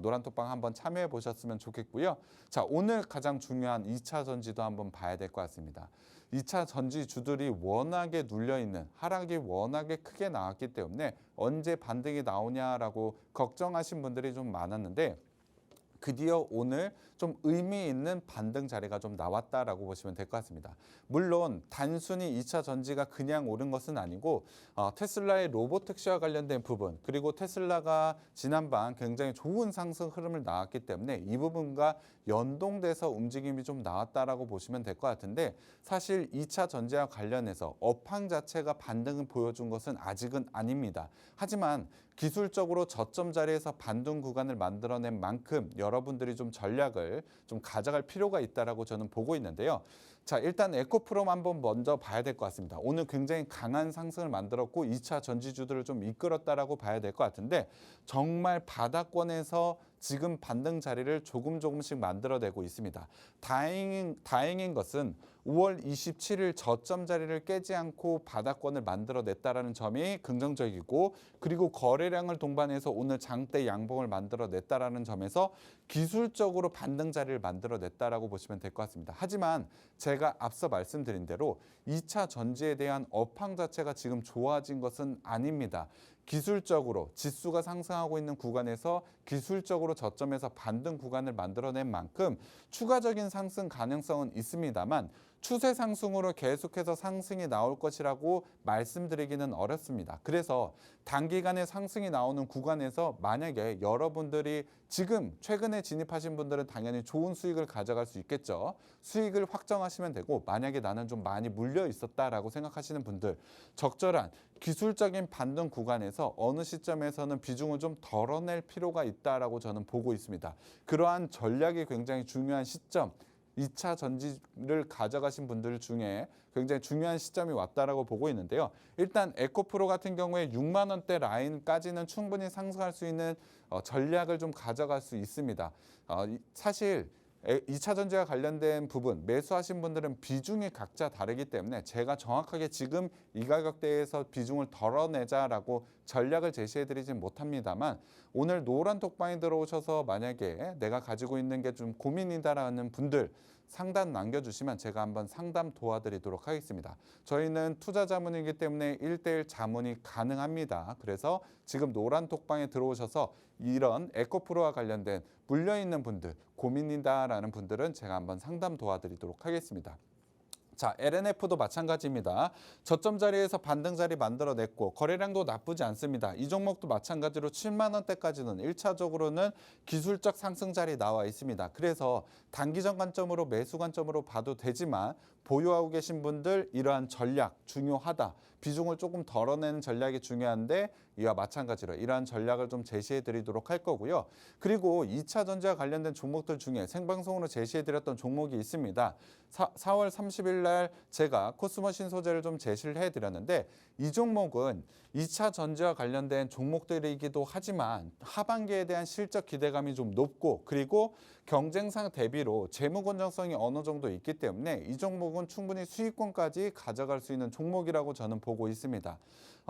S2: 노란톡방 한번 참여해 보셨으면 좋겠고요. 오늘 가장 중요한 2차 전지도 한번 봐야 될 것 같습니다. 2차 전지주들이 워낙에 눌려있는 하락이 워낙에 크게 나왔기 때문에 언제 반등이 나오냐라고 걱정하신 분들이 좀 많았는데 드디어 오늘 좀 의미 있는 반등 자리가 좀 나왔다라고 보시면 될 것 같습니다. 물론 단순히 2차 전지가 그냥 오른 것은 아니고 테슬라의 로보택시와 관련된 부분 그리고 테슬라가 지난번 굉장히 좋은 상승 흐름을 나왔기 때문에 이 부분과 연동돼서 움직임이 좀 나왔다라고 보시면 될 것 같은데 사실 2차 전지와 관련해서 업황 자체가 반등을 보여준 것은 아직은 아닙니다. 하지만 기술적으로 저점 자리에서 반등 구간을 만들어낸 만큼 여러분들이 좀 전략을 좀 가져갈 필요가 있다라고 저는 보고 있는데요. 일단 에코프롬 한번 먼저 봐야 될 것 같습니다. 오늘 굉장히 강한 상승을 만들었고 2차 전지주들을 좀 이끌었다라고 봐야 될 것 같은데 정말 바닥권에서 지금 반등 자리를 조금씩 만들어내고 있습니다. 다행인 것은 5월 27일 저점 자리를 깨지 않고 바닥권을 만들어냈다라는 점이 긍정적이고 그리고 거래량을 동반해서 오늘 장대 양봉을 만들어냈다라는 점에서 기술적으로 반등 자리를 만들어냈다라고 보시면 될 것 같습니다. 하지만 제가 앞서 말씀드린 대로 2차 전지에 대한 업황 자체가 지금 좋아진 것은 아닙니다. 기술적으로 지수가 상승하고 있는 구간에서 기술적으로 저점에서 반등 구간을 만들어낸 만큼 추가적인 상승 가능성은 있습니다만 추세 상승으로 계속해서 상승이 나올 것이라고 말씀드리기는 어렵습니다. 그래서 단기간에 상승이 나오는 구간에서 만약에 여러분들이 지금 최근에 진입하신 분들은 당연히 좋은 수익을 가져갈 수 있겠죠. 수익을 확정하시면 되고 만약에 나는 좀 많이 물려 있었다라고 생각하시는 분들 적절한 기술적인 반등 구간에서 어느 시점에서는 비중을 좀 덜어낼 필요가 있다라고 저는 보고 있습니다. 그러한 전략이 굉장히 중요한 시점 2차 전지를 가져가신 분들 중에 굉장히 중요한 시점이 왔다라고 보고 있는데요. 일단 에코프로 같은 경우에 6만 원대 라인까지는 충분히 상승할 수 있는 전략을 좀 가져갈 수 있습니다. 사실 2차 전지와 관련된 부분 매수하신 분들은 비중이 각자 다르기 때문에 제가 정확하게 지금 이 가격대에서 비중을 덜어내자라고 전략을 제시해드리진 못합니다만 오늘 노란 톡방에 들어오셔서 만약에 내가 가지고 있는 게 좀 고민이다라는 분들 상담 남겨주시면 제가 한번 상담 도와드리도록 하겠습니다. 저희는 투자 자문이기 때문에 1:1 자문이 가능합니다. 그래서 지금 노란 톡방에 들어오셔서 이런 에코프로와 관련된 물려있는 분들, 고민이다라는 분들은 제가 한번 상담 도와드리도록 하겠습니다. LNF도 마찬가지입니다. 저점 자리에서 반등 자리 만들어냈고 거래량도 나쁘지 않습니다. 이 종목도 마찬가지로 7만 원대까지는 1차적으로는 기술적 상승 자리 나와 있습니다. 그래서 단기전 관점으로 매수 관점으로 봐도 되지만 보유하고 계신 분들 이러한 전략 중요하다. 비중을 조금 덜어내는 전략이 중요한데 이와 마찬가지로 이러한 전략을 좀 제시해 드리도록 할 거고요. 그리고 2차 전지와 관련된 종목들 중에 생방송으로 제시해 드렸던 종목이 있습니다. 4월 30일 날 제가 코스모신 소재를 좀 제시를 해 드렸는데 이 종목은 2차 전지와 관련된 종목들이기도 하지만 하반기에 대한 실적 기대감이 좀 높고 그리고 경쟁상 대비로 재무 건전성이 어느 정도 있기 때문에 이 종목은 충분히 수익권까지 가져갈 수 있는 종목이라고 저는 보고 있습니다.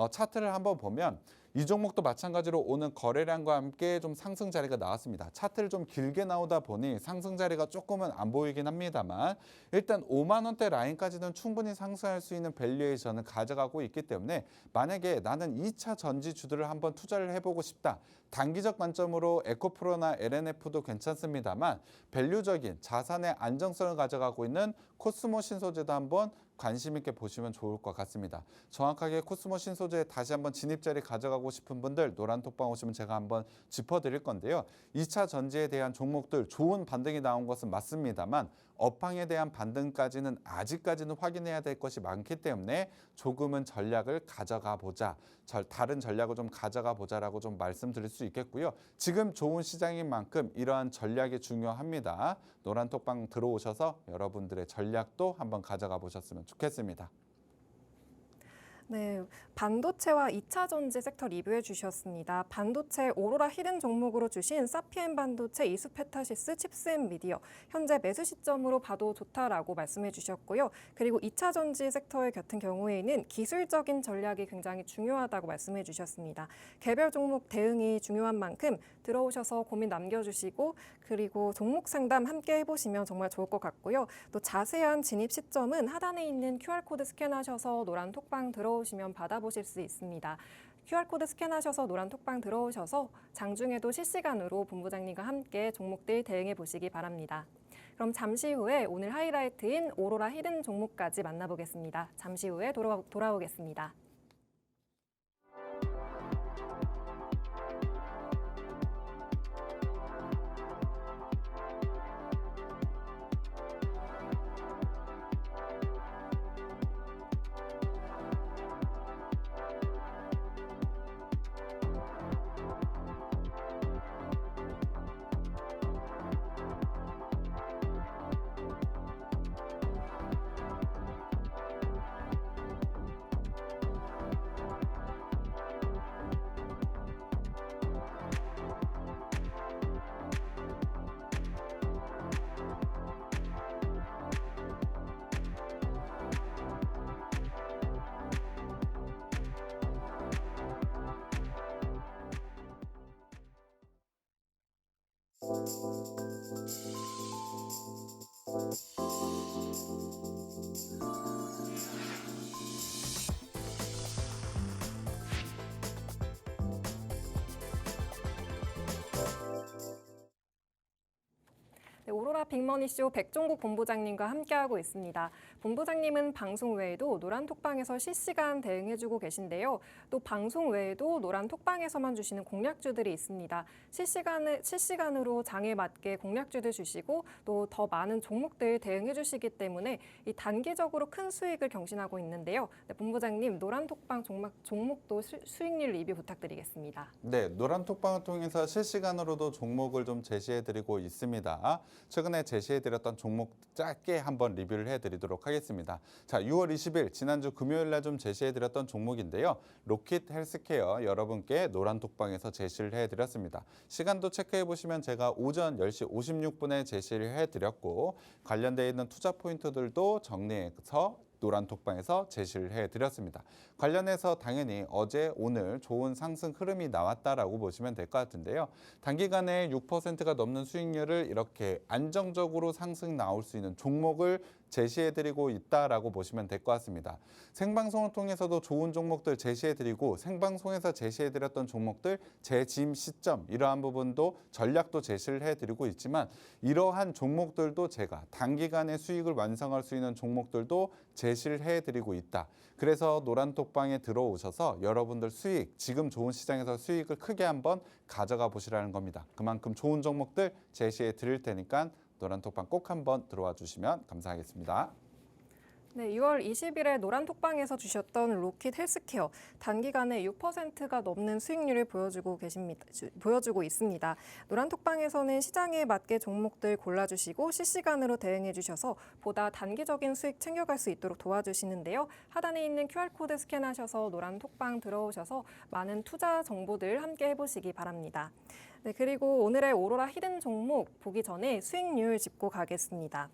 S2: 차트를 한번 보면 이 종목도 마찬가지로 오는 거래량과 함께 좀 상승 자리가 나왔습니다. 차트를 좀 길게 나오다 보니 상승 자리가 조금은 안 보이긴 합니다만 일단 5만 원대 라인까지는 충분히 상승할 수 있는 밸류에이션을 가져가고 있기 때문에 만약에 나는 2차 전지주들을 한번 투자를 해보고 싶다. 단기적 관점으로 에코프로나 LNF도 괜찮습니다만 밸류적인 자산의 안정성을 가져가고 있는 코스모 신소재도 한번 관심 있게 보시면 좋을 것 같습니다. 정확하게 코스모 신소재에 다시 한번 진입자리 가져가고 싶은 분들 노란톡방 오시면 제가 한번 짚어드릴 건데요. 2차 전지에 대한 종목들 좋은 반등이 나온 것은 맞습니다만 업황에 대한 반등까지는 아직까지는 확인해야 될 것이 많기 때문에 조금은 전략을 가져가 보자. 다른 전략을 좀 가져가 보자라고 좀 말씀드릴 수 있겠고요. 지금 좋은 시장인 만큼 이러한 전략이 중요합니다. 노란톡방 들어오셔서 여러분들의 전략도 한번 가져가 보셨으면 좋겠습니다.
S1: 네, 반도체와 2차 전지 섹터 리뷰해 주셨습니다. 반도체 오로라 히든 종목으로 주신 사피엔 반도체 이수페타시스 칩스앤 미디어 현재 매수 시점으로 봐도 좋다라고 말씀해 주셨고요. 그리고 2차 전지 섹터의 같은 경우에는 기술적인 전략이 굉장히 중요하다고 말씀해 주셨습니다. 개별 종목 대응이 중요한 만큼 들어오셔서 고민 남겨주시고 그리고 종목 상담 함께 해보시면 정말 좋을 것 같고요. 또 자세한 진입 시점은 하단에 있는 QR코드 스캔하셔서 노란 톡방 들어오시면 받아보실 수 있습니다. QR코드 스캔하셔서 노란 톡방 들어오셔서 장중에도 실시간으로 본부장님과 함께 종목들 대응해 보시기 바랍니다. 그럼 잠시 후에 오늘 하이라이트인 오로라 히든 종목까지 만나보겠습니다. 잠시 후에 돌아오겠습니다. 네, 오로라 빅머니쇼 백종국 본부장님과 함께하고 있습니다. 본부장님은 방송 외에도 노란톡방에서 실시간 대응해주고 계신데요. 또 방송 외에도 노란톡방에서만 주시는 공략주들이 있습니다. 실시간으로 장에 맞게 공략주들 주시고 또 더 많은 종목들 대응해주시기 때문에 이 단기적으로 큰 수익을 경신하고 있는데요. 네, 본부장님 노란톡방 종목도 수익률 리뷰 부탁드리겠습니다.
S2: 네, 노란톡방을 통해서 실시간으로도 종목을 좀 제시해드리고 있습니다. 최근에 제시해드렸던 종목 짧게 한번 리뷰를 해드리도록 하겠습니다. 자, 6월 20일 지난주 금요일 날 좀 제시해드렸던 종목인데요. 로킷 헬스케어 여러분께 노란톡방에서 제시를 해드렸습니다. 시간도 체크해보시면 제가 오전 10시 56분에 제시를 해드렸고 관련되어 있는 투자 포인트들도 정리해서 노란톡방에서 제시를 해드렸습니다. 관련해서 당연히 어제 오늘 좋은 상승 흐름이 나왔다라고 보시면 될 것 같은데요. 단기간에 6%가 넘는 수익률을 이렇게 안정적으로 상승 나올 수 있는 종목을 제시해드리고 있다라고 보시면 될 것 같습니다. 생방송을 통해서도 좋은 종목들 제시해드리고 생방송에서 제시해드렸던 종목들 재짐 시점 이러한 부분도 전략도 제시를 해드리고 있지만 이러한 종목들도 제가 단기간에 수익을 완성할 수 있는 종목들도 제시를 해드리고 있다. 그래서 노란톡방에 들어오셔서 여러분들 수익, 지금 좋은 시장에서 수익을 크게 한번 가져가 보시라는 겁니다. 그만큼 좋은 종목들 제시해 드릴 테니까 노란톡방 꼭 한번 들어와 주시면 감사하겠습니다.
S1: 네, 6월 20일에 노란톡방에서 주셨던 로킷 헬스케어 단기간에 6%가 넘는 수익률을 보여주고 있습니다. 노란톡방에서는 시장에 맞게 종목들 골라주시고 실시간으로 대응해 주셔서 보다 단기적인 수익 챙겨갈 수 있도록 도와주시는데요. 하단에 있는 QR코드 스캔하셔서 노란톡방 들어오셔서 많은 투자 정보들 함께 해보시기 바랍니다. 네, 그리고 오늘의 오로라 히든 종목 보기 전에 수익률 짚고 가겠습니다.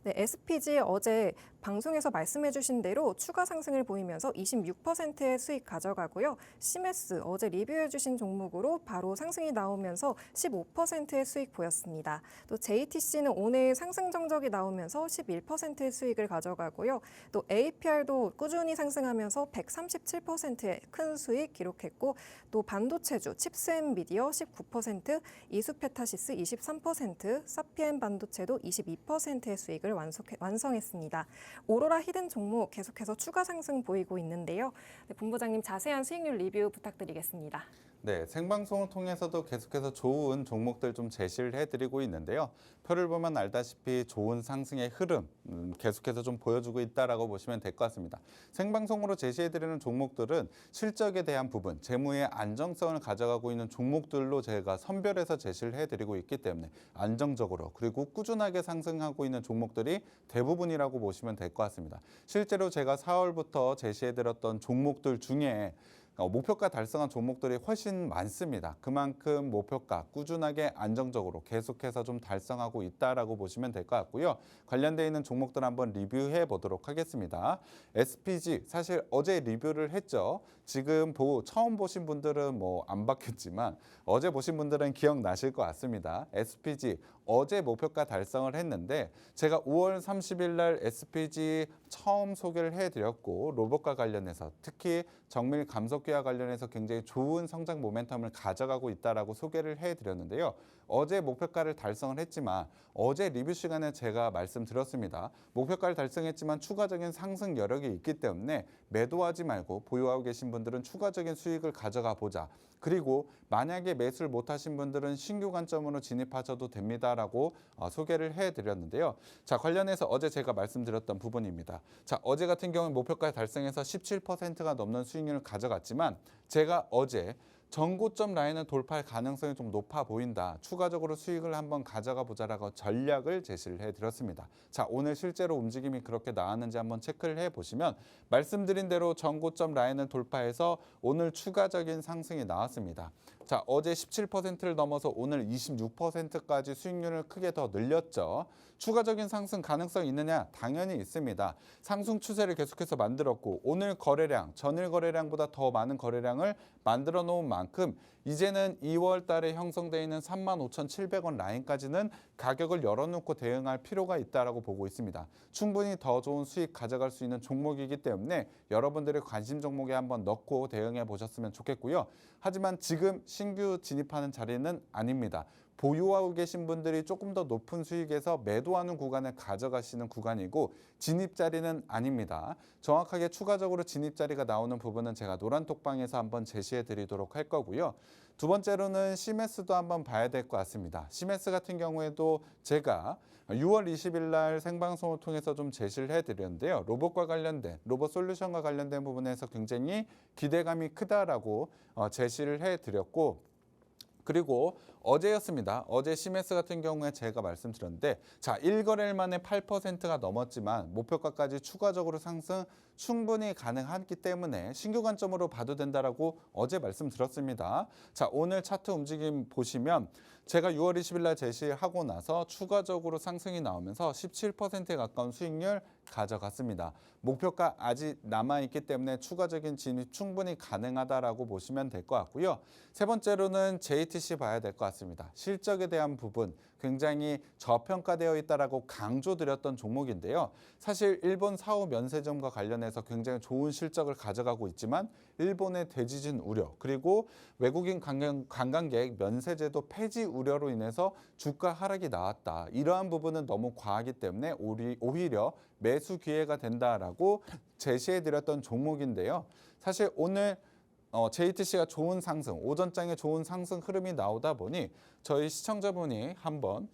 S1: 네, SPG 어제 방송에서 말씀해 주신 대로 추가 상승을 보이면서 26%의 수익 가져가고요. 시메스 어제 리뷰해 주신 종목으로 바로 상승이 나오면서 15%의 수익 보였습니다. 또 JTC는 오늘 상승 정적이 나오면서 11%의 수익을 가져가고요. 또 APR도 꾸준히 상승하면서 137%의 큰 수익 기록했고 또 반도체주 칩스앤미디어 19%, 이수페타시스 23%, 사피엔 반도체도 22%의 수익을 완성했습니다. 오로라 히든 종목 계속해서 추가 상승 보이고 있는데요. 네, 본부장님 자세한 수익률 리뷰 부탁드리겠습니다.
S2: 네, 생방송을 통해서도 계속해서 좋은 종목들 좀 제시를 해드리고 있는데요. 표를 보면 알다시피 좋은 상승의 흐름 계속해서 좀 보여주고 있다라고 보시면 될 것 같습니다. 생방송으로 제시해드리는 종목들은 실적에 대한 부분, 재무의 안정성을 가져가고 있는 종목들로 제가 선별해서 제시를 해드리고 있기 때문에 안정적으로 그리고 꾸준하게 상승하고 있는 종목들이 대부분이라고 보시면 될 것 같습니다. 실제로 제가 4월부터 제시해드렸던 종목들 중에 목표가 달성한 종목들이 훨씬 많습니다. 그만큼 목표가 꾸준하게 안정적으로 계속해서 좀 달성하고 있다라고 보시면 될 것 같고요. 관련되어 있는 종목들 한번 리뷰해 보도록 하겠습니다. SPG 사실 어제 리뷰를 했죠. 지금 처음 보신 분들은 뭐 안 봤겠지만 어제 보신 분들은 기억나실 것 같습니다. SPG 어제 목표가 달성을 했는데 제가 5월 30일 날 SPG 처음 소개를 해드렸고 로봇과 관련해서 특히 정밀 감속기와 관련해서 굉장히 좋은 성장 모멘텀을 가져가고 있다라고 소개를 해드렸는데요. 어제 목표가를 달성을 했지만 어제 리뷰 시간에 제가 말씀드렸습니다. 목표가를 달성했지만 추가적인 상승 여력이 있기 때문에 매도하지 말고 보유하고 계신 분들은 추가적인 수익을 가져가 보자. 그리고 만약에 매수를 못하신 분들은 신규 관점으로 진입하셔도 됩니다라고 소개를 해드렸는데요. 자, 관련해서 어제 제가 말씀드렸던 부분입니다. 자, 어제 같은 경우는 목표가 달성해서 17%가 넘는 수익률을 가져갔지만 제가 어제 전고점 라인을 돌파할 가능성이 좀 높아 보인다. 추가적으로 수익을 한번 가져가 보자라고 전략을 제시를 해드렸습니다. 자, 오늘 실제로 움직임이 그렇게 나왔는지 한번 체크를 해보시면 말씀드린 대로 전고점 라인을 돌파해서 오늘 추가적인 상승이 나왔습니다. 자, 어제 17%를 넘어서 오늘 26%까지 수익률을 크게 더 늘렸죠. 추가적인 상승 가능성이 있느냐? 당연히 있습니다. 상승 추세를 계속해서 만들었고 오늘 거래량, 전일 거래량보다 더 많은 거래량을 만들어 놓은 만큼 이제는 2월 달에 형성되어 있는 35,700원 라인까지는 가격을 열어놓고 대응할 필요가 있다고 보고 있습니다. 충분히 더 좋은 수익 가져갈 수 있는 종목이기 때문에 여러분들의 관심 종목에 한번 넣고 대응해 보셨으면 좋겠고요. 하지만 지금 신규 진입하는 자리는 아닙니다. 보유하고 계신 분들이 조금 더 높은 수익에서 매도하는 구간을 가져가시는 구간이고 진입 자리는 아닙니다. 정확하게 추가적으로 진입 자리가 나오는 부분은 제가 노란톡방에서 한번 제시해 드리도록 할 거고요. 두 번째로는 시메스도 한번 봐야 될 것 같습니다. 시메스 같은 경우에도 제가 6월 20일 날 생방송을 통해서 좀 제시를 해드렸는데요. 로봇과 관련된, 로봇 솔루션과 관련된 부분에서 굉장히 기대감이 크다라고 제시를 해드렸고 그리고 어제였습니다. 어제 시메스 같은 경우에 제가 말씀드렸는데 자 1거래일 만에 8%가 넘었지만 목표가까지 추가적으로 상승 충분히 가능하기 때문에 신규 관점으로 봐도 된다라고 어제 말씀드렸습니다. 자 오늘 차트 움직임 보시면 제가 6월 20일 날 제시하고 나서 추가적으로 상승이 나오면서 17%에 가까운 수익률 가져갔습니다. 목표가 아직 남아있기 때문에 추가적인 진입 충분히 가능하다라고 보시면 될 것 같고요. 세 번째로는 JTC 봐야 될 것 같습니다. 실적에 대한 부분 굉장히 저평가되어 있다라고 강조드렸던 종목인데요. 사실 일본 사후 면세점과 관련해서 굉장히 좋은 실적을 가져가고 있지만 일본의 대지진 우려 그리고 외국인 관광객 면세제도 폐지 우려로 인해서 주가 하락이 나왔다. 이러한 부분은 너무 과하기 때문에 오히려 매수 기회가 된다라고 제시해드렸던 종목인데요. 사실 오늘 JTC가 좋은 상승, 오전장에 좋은 상승 흐름이 나오다 보니 저희 시청자분이 한번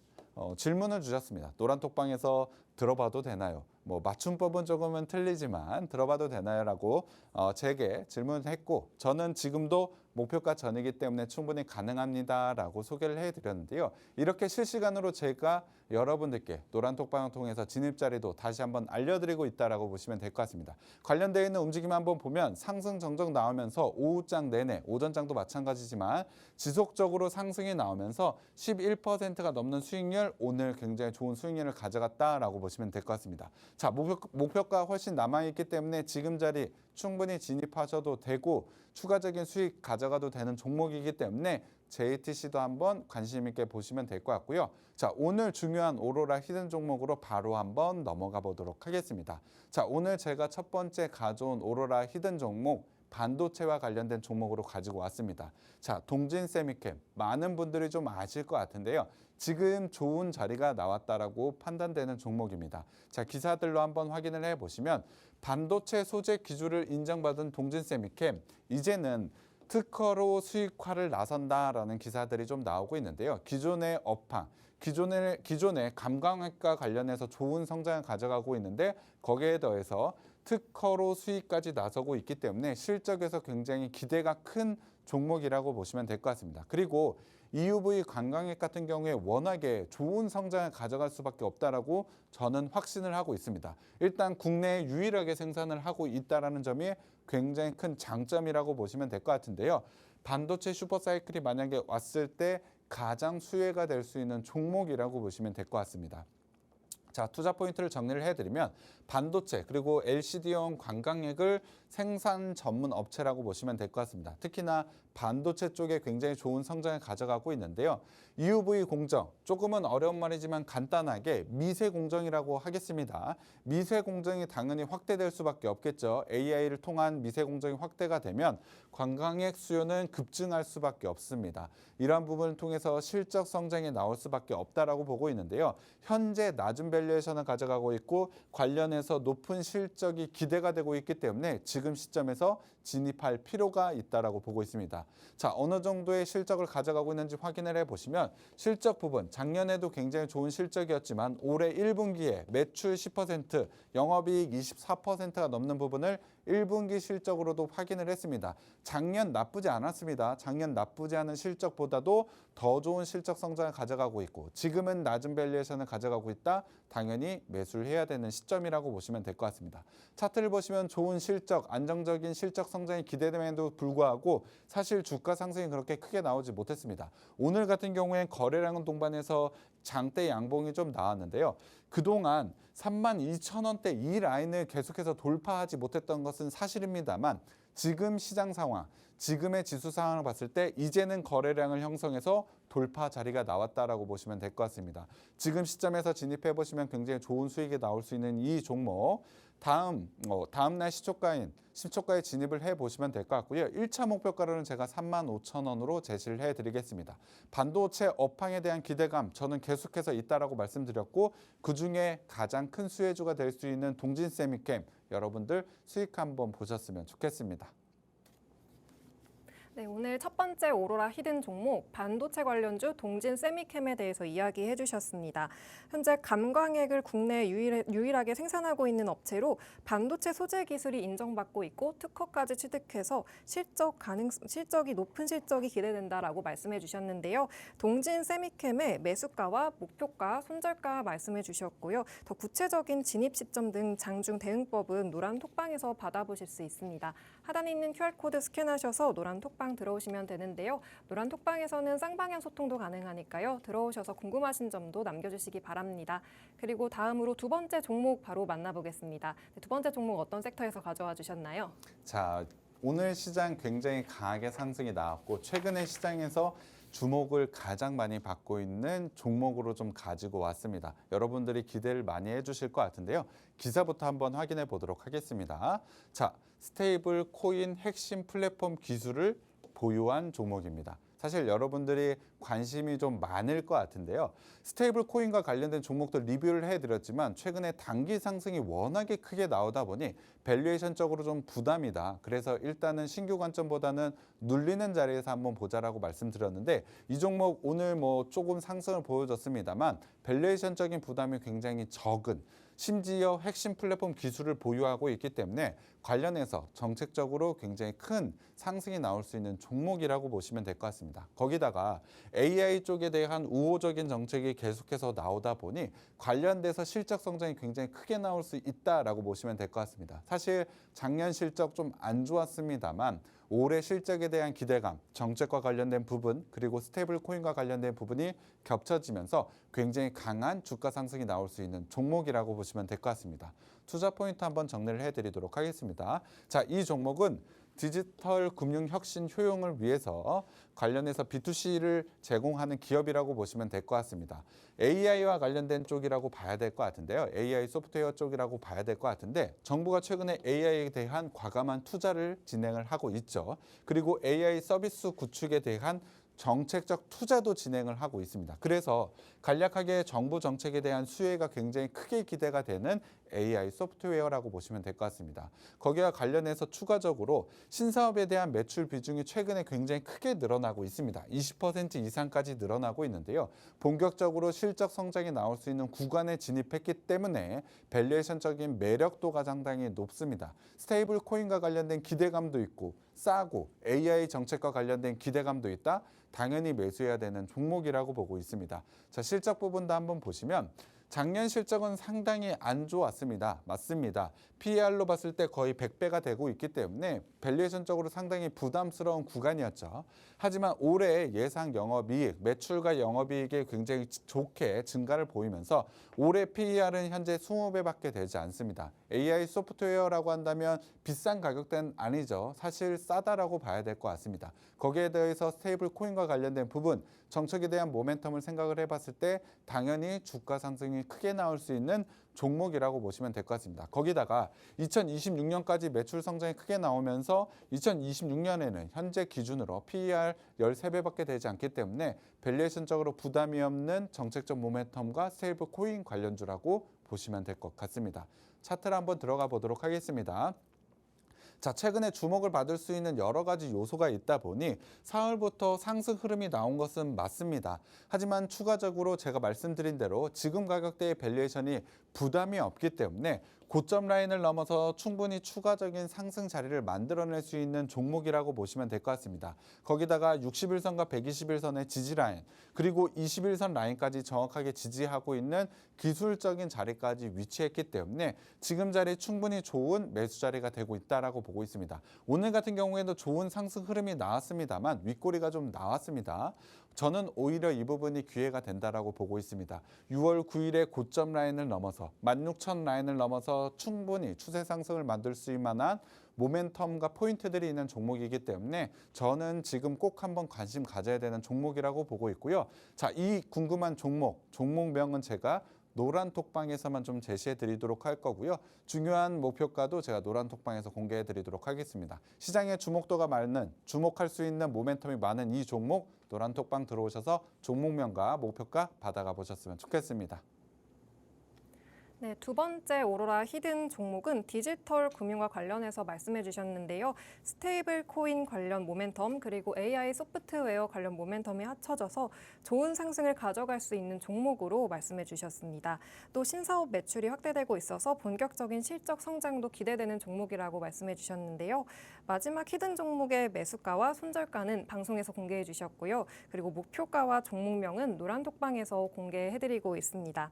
S2: 질문을 주셨습니다. 노란톡방에서 들어봐도 되나요? 뭐 맞춤법은 조금은 틀리지만 들어봐도 되나요?라고 제게 질문했고 저는 지금도 목표가 전이기 때문에 충분히 가능합니다라고 소개를 해드렸는데요. 이렇게 실시간으로 제가 여러분들께 노란톡방을 통해서 진입 자리도 다시 한번 알려드리고 있다라고 보시면 될 것 같습니다. 관련되어 있는 움직임 한번 보면 상승 정적 나오면서 오후장 내내, 오전장도 마찬가지지만 지속적으로 상승이 나오면서 11%가 넘는 수익률, 오늘 굉장히 좋은 수익률을 가져갔다라고 보시면 될 것 같습니다. 자, 목표가 훨씬 남아있기 때문에 지금 자리 충분히 진입하셔도 되고 추가적인 수익 가져가도 되는 종목이기 때문에 JTC도 한번 관심 있게 보시면 될 것 같고요. 자, 오늘 중요한 오로라 히든 종목으로 바로 한번 넘어가 보도록 하겠습니다. 자, 오늘 제가 첫 번째 가져온 오로라 히든 종목 반도체와 관련된 종목으로 가지고 왔습니다. 자, 동진 세미캠 많은 분들이 좀 아실 것 같은데요. 지금 좋은 자리가 나왔다라고 판단되는 종목입니다. 자, 기사들로 한번 확인을 해보시면 반도체 소재 기술을 인정받은 동진 세미캠 이제는 특허로 수익화를 나선다라는 기사들이 좀 나오고 있는데요. 기존의 업황, 기존의 감광학과 관련해서 좋은 성장을 가져가고 있는데 거기에 더해서 특허로 수익까지 나서고 있기 때문에 실적에서 굉장히 기대가 큰 종목이라고 보시면 될 것 같습니다. 그리고 EUV 관광액 같은 경우에 워낙에 좋은 성장을 가져갈 수밖에 없다라고 저는 확신을 하고 있습니다. 일단 국내에 유일하게 생산을 하고 있다라는 점이 굉장히 큰 장점이라고 보시면 될 것 같은데요. 반도체 슈퍼사이클이 만약에 왔을 때 가장 수혜가 될 수 있는 종목이라고 보시면 될 것 같습니다. 자, 투자 포인트를 정리를 해드리면 반도체 그리고 LCD용 관광액을 생산 전문 업체라고 보시면 될 것 같습니다. 특히나 반도체 쪽에 굉장히 좋은 성장을 가져가고 있는데요. EUV 공정, 조금은 어려운 말이지만 간단하게 미세 공정이라고 하겠습니다. 미세 공정이 당연히 확대될 수밖에 없겠죠. AI를 통한 미세 공정이 확대가 되면 관광액 수요는 급증할 수밖에 없습니다. 이러한 부분을 통해서 실적 성장이 나올 수밖에 없다라고 보고 있는데요. 현재 낮은 밸류에이션을 가져가고 있고 관련해서 높은 실적이 기대가 되고 있기 때문에 지금 시점에서 진입할 필요가 있다라고 보고 있습니다. 자, 어느 정도의 실적을 가져가고 있는지 확인을 해보시면 실적 부분 작년에도 굉장히 좋은 실적이었지만 올해 1분기에 매출 10%, 영업이익 24%가 넘는 부분을 1분기 실적으로도 확인을 했습니다. 작년 나쁘지 않았습니다. 작년 나쁘지 않은 실적보다도 더 좋은 실적 성장을 가져가고 있고 지금은 낮은 밸류에이션을 가져가고 있다. 당연히 매수를 해야 되는 시점이라고 보시면 될 것 같습니다. 차트를 보시면 좋은 실적, 안정적인 실적 성장이 기대됨에도 불구하고 사실 주가 상승이 그렇게 크게 나오지 못했습니다. 오늘 같은 경우엔 거래량은 동반해서 장대 양봉이 좀 나왔는데요. 그동안 32,000원대 이 라인을 계속해서 돌파하지 못했던 것은 사실입니다만 지금 시장 상황, 지금의 지수 상황을 봤을 때 이제는 거래량을 형성해서 돌파 자리가 나왔다라고 보시면 될 것 같습니다. 지금 시점에서 진입해 보시면 굉장히 좋은 수익이 나올 수 있는 이 종목 다음 날 시초가에 진입을 해 보시면 될 것 같고요. 1차 목표가로는 제가 35,000원으로 제시를 해 드리겠습니다. 반도체 업황에 대한 기대감 저는 계속해서 있다라고 말씀드렸고 그중에 가장 큰 수혜주가 될 수 있는 동진 세미캠 여러분들 수익 한번 보셨으면 좋겠습니다.
S1: 네, 오늘 첫 번째 오로라 히든 종목 반도체 관련주 동진 세미캠에 대해서 이야기해 주셨습니다. 현재 감광액을 국내에 유일하게 생산하고 있는 업체로 반도체 소재 기술이 인정받고 있고 특허까지 취득해서 실적이 높은 실적이 기대된다라고 말씀해 주셨는데요. 동진 세미캠의 매수가와 목표가, 손절가 말씀해 주셨고요. 더 구체적인 진입 시점 등 장중 대응법은 노란 톡방에서 받아보실 수 있습니다. 하단에 있는 QR코드 스캔하셔서 노란 톡방 들어오시면 되는데요. 노란 톡방에서는 쌍방향 소통도 가능하니까요. 들어오셔서 궁금하신 점도 남겨주시기 바랍니다. 그리고 다음으로 두 번째 종목 바로 만나보겠습니다. 두 번째 종목 어떤 섹터에서 가져와 주셨나요?
S2: 자, 오늘 시장 굉장히 강하게 상승이 나왔고 최근에 시장에서 주목을 가장 많이 받고 있는 종목으로 좀 가지고 왔습니다. 여러분들이 기대를 많이 해주실 것 같은데요. 기사부터 한번 확인해 보도록 하겠습니다. 자, 스테이블 코인 핵심 플랫폼 기술을 보유한 종목입니다. 사실 여러분들이 관심이 좀 많을 것 같은데요. 스테이블 코인과 관련된 종목들 리뷰를 해드렸지만 최근에 단기 상승이 워낙에 크게 나오다 보니 밸류에이션적으로 좀 부담이다. 그래서 일단은 신규 관점보다는 눌리는 자리에서 한번 보자라고 말씀드렸는데 이 종목 오늘 조금 상승을 보여줬습니다만 밸류에이션적인 부담이 굉장히 적은 심지어 핵심 플랫폼 기술을 보유하고 있기 때문에 관련해서 정책적으로 굉장히 큰 상승이 나올 수 있는 종목이라고 보시면 될 것 같습니다. 거기다가 AI 쪽에 대한 우호적인 정책이 계속해서 나오다 보니 관련돼서 실적 성장이 굉장히 크게 나올 수 있다라고 보시면 될 것 같습니다. 사실 작년 실적 좀 안 좋았습니다만 올해 실적에 대한 기대감, 정책과 관련된 부분, 그리고 스테이블 코인과 관련된 부분이 겹쳐지면서 굉장히 강한 주가 상승이 나올 수 있는 종목이라고 보시면 될 것 같습니다. 투자 포인트 한번 정리를 해드리도록 하겠습니다. 자, 이 종목은 디지털 금융 혁신 효용을 위해서 관련해서 B2C를 제공하는 기업이라고 보시면 될 것 같습니다. AI와 관련된 쪽이라고 봐야 될 것 같은데요. AI 소프트웨어 쪽이라고 봐야 될 것 같은데 정부가 최근에 AI에 대한 과감한 투자를 진행을 하고 있죠. 그리고 AI 서비스 구축에 대한 정책적 투자도 진행을 하고 있습니다. 그래서 간략하게 정부 정책에 대한 수혜가 굉장히 크게 기대가 되는 AI 소프트웨어라고 보시면 될 것 같습니다. 거기와 관련해서 추가적으로 신사업에 대한 매출 비중이 최근에 굉장히 크게 늘어나고 있습니다. 20% 이상까지 늘어나고 있는데요. 본격적으로 실적 성장이 나올 수 있는 구간에 진입했기 때문에 밸류에이션적인 매력도가 상당히 높습니다. 스테이블 코인과 관련된 기대감도 있고 싸고 AI 정책과 관련된 기대감도 있다. 당연히 매수해야 되는 종목이라고 보고 있습니다. 자, 실적 부분도 한번 보시면 작년 실적은 상당히 안 좋았습니다. 맞습니다. PER로 봤을 때 거의 100배가 되고 있기 때문에 밸류에이션적으로 상당히 부담스러운 구간이었죠. 하지만 올해 예상 영업이익, 매출과 영업이익이 굉장히 좋게 증가를 보이면서 올해 PER은 현재 20배밖에 되지 않습니다. AI 소프트웨어라고 한다면 비싼 가격대는 아니죠. 사실 싸다라고 봐야 될 것 같습니다. 거기에 대해서 스테이블 코인과 관련된 부분, 정책에 대한 모멘텀을 생각을 해봤을 때 당연히 주가 상승이 크게 나올 수 있는 종목이라고 보시면 될 것 같습니다. 거기다가 2026년까지 매출 성장이 크게 나오면서 2026년에는 현재 기준으로 PER 13배밖에 되지 않기 때문에 밸류에이션적으로 부담이 없는 정책적 모멘텀과 스테이블 코인 관련주라고 보시면 될 것 같습니다. 차트를 한번 들어가 보도록 하겠습니다. 자, 최근에 주목을 받을 수 있는 여러 가지 요소가 있다 보니 4월부터 상승 흐름이 나온 것은 맞습니다. 하지만 추가적으로 제가 말씀드린 대로 지금 가격대의 밸류에이션이 부담이 없기 때문에 고점 라인을 넘어서 충분히 추가적인 상승 자리를 만들어낼 수 있는 종목이라고 보시면 될 것 같습니다. 거기다가 60일선과 120일선의 지지 라인, 그리고 21선 라인까지 정확하게 지지하고 있는 기술적인 자리까지 위치했기 때문에 지금 자리 충분히 좋은 매수 자리가 되고 있다라고 보고 있습니다. 오늘 같은 경우에도 좋은 상승 흐름이 나왔습니다만 윗꼬리가 좀 나왔습니다. 저는 오히려 이 부분이 기회가 된다라고 보고 있습니다. 6월 9일에 고점 라인을 넘어서 16,000 라인을 넘어서 충분히 추세 상승을 만들 수 있을 만한 모멘텀과 포인트들이 있는 종목이기 때문에 저는 지금 꼭 한번 관심 가져야 되는 종목이라고 보고 있고요. 자, 이 궁금한 종목명은 제가 노란 톡방에서만 좀 제시해 드리도록 할 거고요. 중요한 목표가도 제가 노란 톡방에서 공개해 드리도록 하겠습니다. 시장에 주목도가 많은, 주목할 수 있는 모멘텀이 많은 이 종목 노란 톡방 들어오셔서 종목명과 목표가 받아가 보셨으면 좋겠습니다.
S1: 네, 두 번째 오로라 히든 종목은 디지털 금융과 관련해서 말씀해 주셨는데요. 스테이블 코인 관련 모멘텀 그리고 AI 소프트웨어 관련 모멘텀이 합쳐져서 좋은 상승을 가져갈 수 있는 종목으로 말씀해 주셨습니다. 또 신사업 매출이 확대되고 있어서 본격적인 실적 성장도 기대되는 종목이라고 말씀해 주셨는데요. 마지막 히든 종목의 매수가와 손절가는 방송에서 공개해 주셨고요. 그리고 목표가와 종목명은 노란 톡방에서 공개해 드리고 있습니다.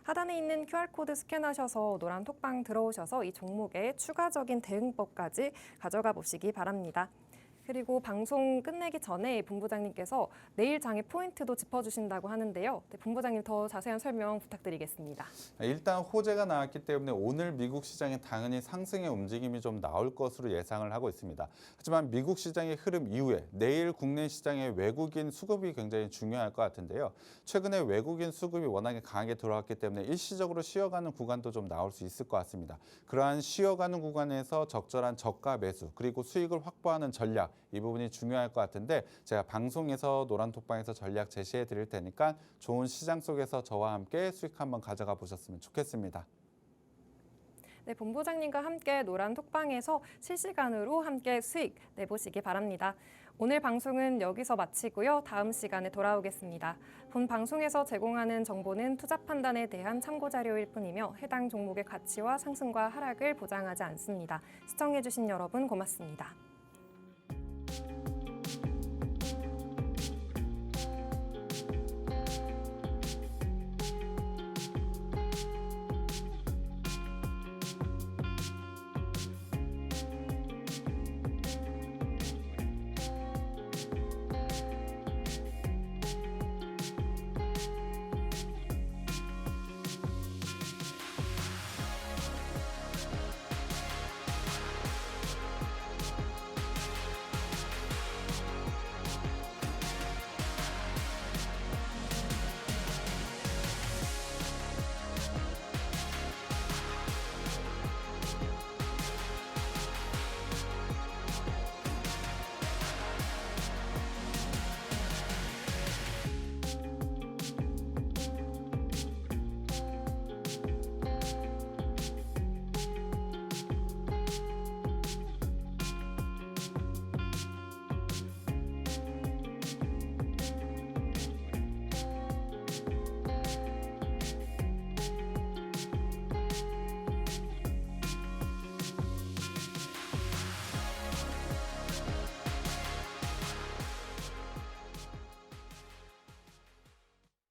S1: 하단에 있는 QR코드 스캔하셔서 노란 톡방 들어오셔서 이 종목의 추가적인 대응법까지 가져가 보시기 바랍니다. 그리고 방송 끝내기 전에 본부장님께서 내일 장의 포인트도 짚어주신다고 하는데요. 네, 본부장님 더 자세한 설명 부탁드리겠습니다.
S2: 일단 호재가 나왔기 때문에 오늘 미국 시장에 당연히 상승의 움직임이 좀 나올 것으로 예상을 하고 있습니다. 하지만 미국 시장의 흐름 이후에 내일 국내 시장의 외국인 수급이 굉장히 중요할 것 같은데요. 최근에 외국인 수급이 워낙에 강하게 들어왔기 때문에 일시적으로 쉬어가는 구간도 좀 나올 수 있을 것 같습니다. 그러한 쉬어가는 구간에서 적절한 저가 매수 그리고 수익을 확보하는 전략 이 부분이 중요할 것 같은데 제가 방송에서 노란톡방에서 전략 제시해 드릴 테니까 좋은 시장 속에서 저와 함께 수익 한번 가져가 보셨으면 좋겠습니다.
S1: 네, 본부장님과 함께 노란 톡방에서 실시간으로 함께 수익 내보시기 바랍니다. 오늘 방송은 여기서 마치고요. 다음 시간에 돌아오겠습니다. 본 방송에서 제공하는 정보는 투자 판단에 대한 참고 자료일 뿐이며 해당 종목의 가치와 상승과 하락을 보장하지 않습니다. 시청해주신 여러분 고맙습니다.